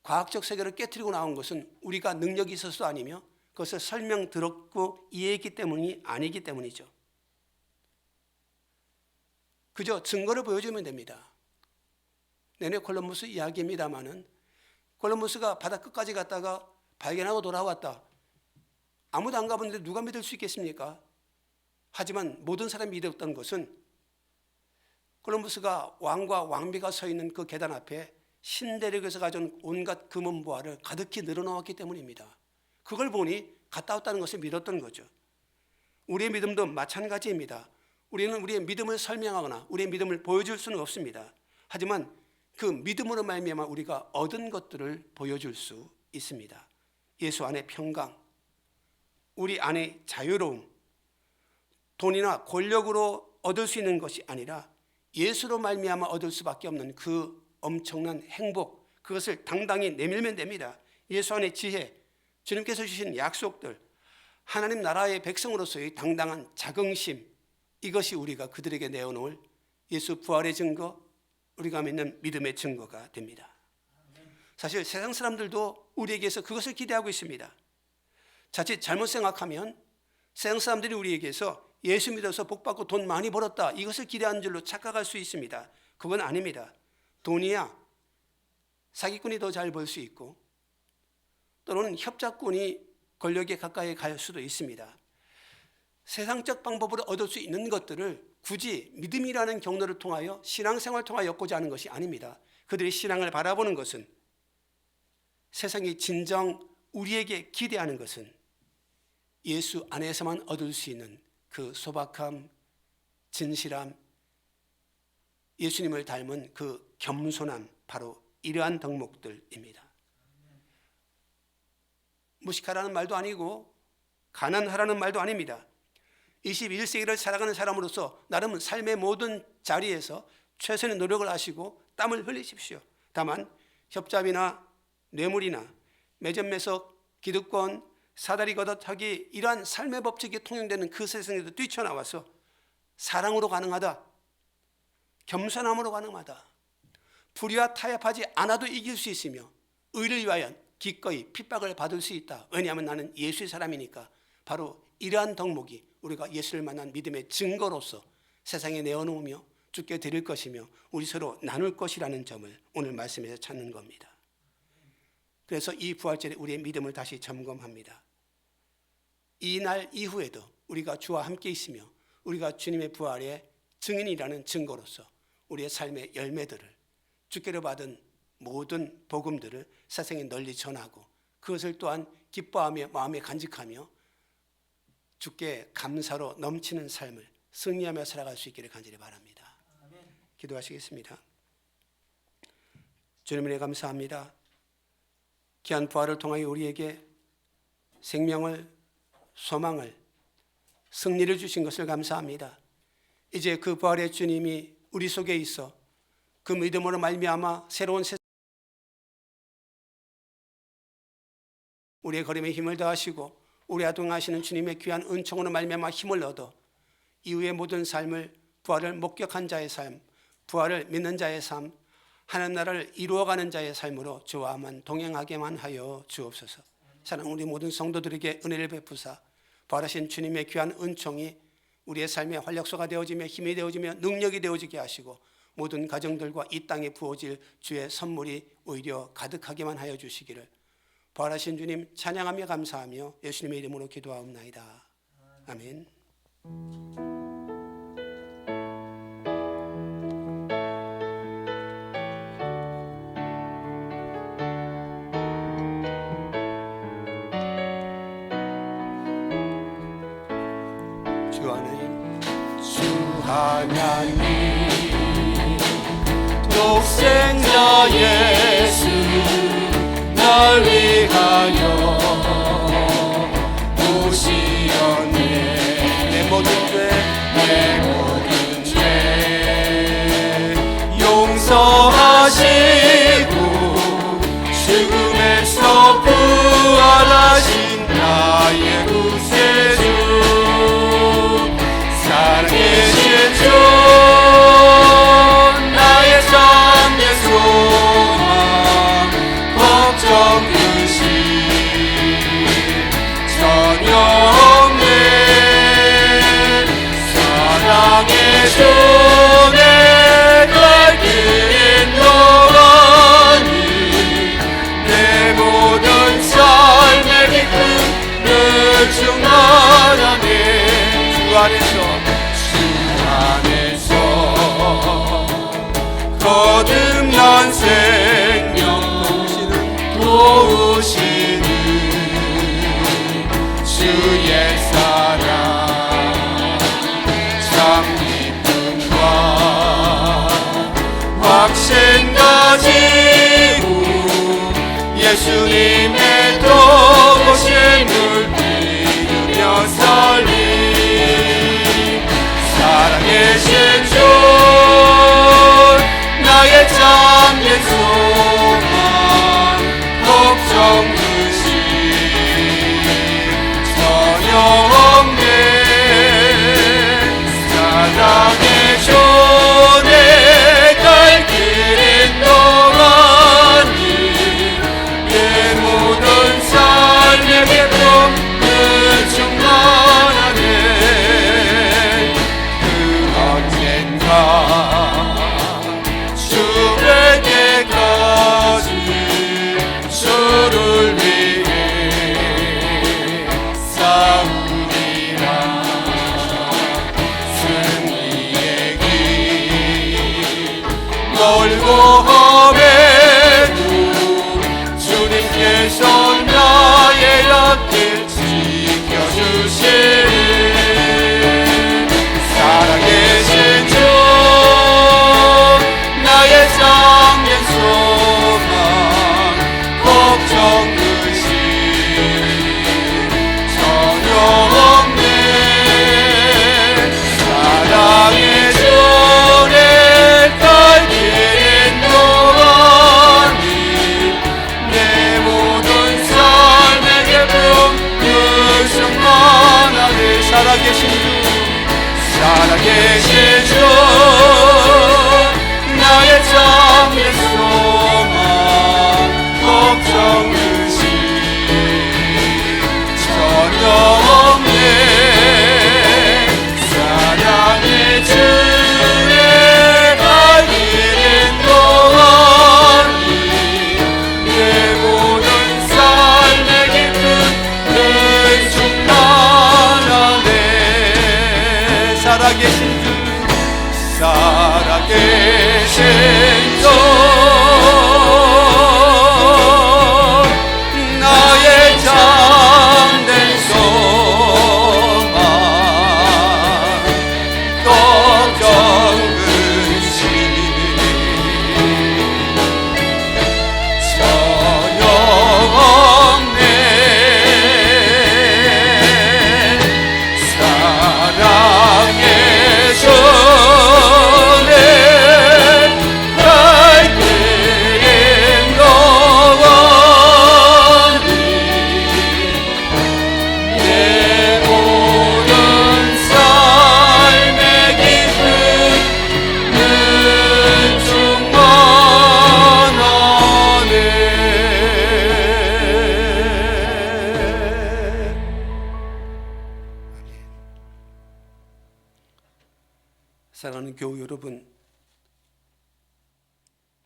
과학적 세계를 깨트리고 나온 것은 우리가 능력이 있어서도 아니며 그것을 설명 들었고 이해했기 때문이 아니기 때문이죠. 그저 증거를 보여주면 됩니다. 내내 콜럼버스 이야기입니다마는 콜럼버스가 바다 끝까지 갔다가 발견하고 돌아왔다. 아무도 안 가봤는데 누가 믿을 수 있겠습니까? 하지만 모든 사람이 믿었던 것은 콜럼버스가 왕과 왕비가 서 있는 그 계단 앞에 신대륙에서 가져온 온갖 금은보화를 가득히 늘어놓았기 때문입니다. 그걸 보니 갔다 왔다는 것을 믿었던 거죠. 우리의 믿음도 마찬가지입니다. 우리는 우리의 믿음을 설명하거나 우리의 믿음을 보여줄 수는 없습니다. 하지만 그 믿음으로 말미암아 우리가 얻은 것들을 보여줄 수 있습니다. 예수 안의 평강, 우리 안의 자유로움, 돈이나 권력으로 얻을 수 있는 것이 아니라 예수로 말미암아 얻을 수밖에 없는 그 엄청난 행복, 그것을 당당히 내밀면 됩니다. 예수 안의 지혜, 주님께서 주신 약속들, 하나님 나라의 백성으로서의 당당한 자긍심, 이것이 우리가 그들에게 내어놓을 예수 부활의 증거, 우리가 믿는 믿음의 증거가 됩니다. 사실 세상 사람들도 우리에게서 그것을 기대하고 있습니다. 자칫 잘못 생각하면 세상 사람들이 우리에게서 예수 믿어서 복받고 돈 많이 벌었다, 이것을 기대하는 줄로 착각할 수 있습니다. 그건 아닙니다. 돈이야 사기꾼이 더 잘 벌 수 있고 또는 협작꾼이 권력에 가까이 갈 수도 있습니다. 세상적 방법으로 얻을 수 있는 것들을 굳이 믿음이라는 경로를 통하여 신앙생활을 통하여 엮고자 하는 것이 아닙니다. 그들이 신앙을 바라보는 것은, 세상이 진정 우리에게 기대하는 것은 예수 안에서만 얻을 수 있는 그 소박함, 진실함, 예수님을 닮은 그 겸손함, 바로 이러한 덕목들입니다. 무식하라는 말도 아니고 가난하라는 말도 아닙니다. 21세기를 살아가는 사람으로서 나름 삶의 모든 자리에서 최선의 노력을 하시고 땀을 흘리십시오. 다만 협잡이나 뇌물이나 매점매석, 기득권, 사다리 걷어차기, 이러한 삶의 법칙에 통용되는 그 세상에도 뛰쳐나와서 사랑으로 가능하다, 겸손함으로 가능하다, 불의와 타협하지 않아도 이길 수 있으며 의를 위하여 기꺼이 핍박을 받을 수 있다. 왜냐하면 나는 예수의 사람이니까. 바로 이러한 덕목이 우리가 예수를 만난 믿음의 증거로서 세상에 내어놓으며 주께 드릴 것이며 우리 서로 나눌 것이라는 점을 오늘 말씀에서 찾는 겁니다. 그래서 이 부활절에 우리의 믿음을 다시 점검합니다. 이 날 이후에도 우리가 주와 함께 있으며 우리가 주님의 부활의 증인이라는 증거로서 우리의 삶의 열매들을, 주께로 받은 모든 복음들을 세상에 널리 전하고 그것을 또한 기뻐하며 마음에 간직하며 주께 감사로 넘치는 삶을 승리하며 살아갈 수 있기를 간절히 바랍니다. 기도하시겠습니다. 주님을 감사합니다. 귀한 부활을 통하여 우리에게 생명을, 소망을, 승리를 주신 것을 감사합니다. 이제 그 부활의 주님이 우리 속에 있어 그 믿음으로 말미암아 새로운 세상, 우리의 걸음에 힘을 더하시고 우리 아동하시는 주님의 귀한 은총으로 말미암아 힘을 얻어 이후의 모든 삶을 부활을 목격한 자의 삶, 부활을 믿는 자의 삶, 하는 나라를 이루어가는 자의 삶으로 저와만 동행하게만 하여 주옵소서. 사랑하는 우리 모든 성도들에게 은혜를 베푸사 부활하신 주님의 귀한 은총이 우리의 삶의 활력소가 되어지며 힘이 되어지며 능력이 되어지게 하시고 모든 가정들과 이 땅에 부어질 주의 선물이 오히려 가득하게만 하여 주시기를 부활하신 주님 찬양하며 감사하며 예수님의 이름으로 기도하옵나이다. 아멘. 주 하나님
독생자 예수 날 위하여 오시었네.
내 모든
죄 용서하시고 죽음에서 부활하신 나의 구세주 살아계신 주 나의 참된 소망 걱정 의심 전혀 없네. 사랑의 주 내 갈 길인 너라니 내 모든 삶의 기쁨을 충만하네. 주 안에서 거듭난 생명 도우시는 주의 사랑 참 기쁨과 확신 가지고 예수님의 도우심을 믿으며 살리 살아계신 주 나의 참된 소망 걱정 의심 전혀 없네. 사랑의 주 내 갈 길인 너라니 내 모든 삶의 기쁨은 충만하네. 언젠가 주에게 가지 주를 위해 싸우리라. 승리의 길 멀고 험해도 주님께서 나의 앞길 지켜주시리. 살아계신 주 나의 참된 소망 걱정 의심 전혀 없네. 사랑의 주 내 갈 길인 너라니 내 모든 삶의 기쁨을 충만하네. 살아계신 주 나의 참된 소망 걱정 의심 전혀 없네. 사랑의 주의 갈 길인 너라니 내 모든 삶의 기쁨은 충만하네. 살아계신 주 나의 참된 소망 걱정 의심 전혀 없네. 사랑의 주 내
사랑하는 교우 여러분,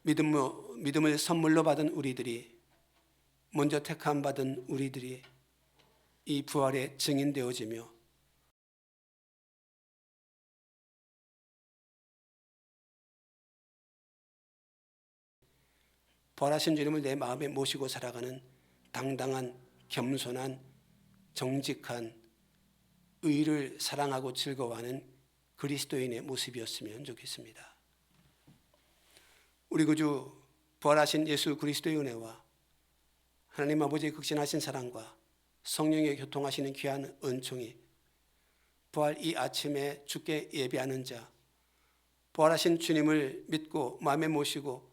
믿음을 선물로 받은 우리들이, 먼저 택함 받은 우리들이 이 부활의 증인되어지며 부활하신 주님을 내 마음에 모시고 살아가는 당당한, 겸손한, 정직한, 의를 사랑하고 즐거워하는 그리스도인의 모습이었으면 좋겠습니다. 우리 구주 부활하신 예수 그리스도의 은혜와 하나님 아버지의 극진하신 사랑과 성령의 교통하시는 귀한 은총이 부활 이 아침에 주께 예배하는 자, 부활하신 주님을 믿고 마음에 모시고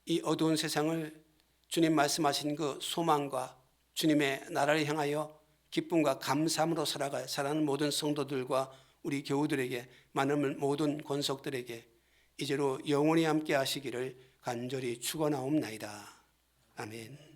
이 어두운 세상을 주님 말씀하신 그 소망과 주님의 나라를 향하여 기쁨과 감사함으로 살아갈 사랑하는 모든 성도들과 우리 교우들에게, 많은 모든 권속들에게 이제로 영원히 함께 하시기를 간절히 축원하옵나이다. 아멘.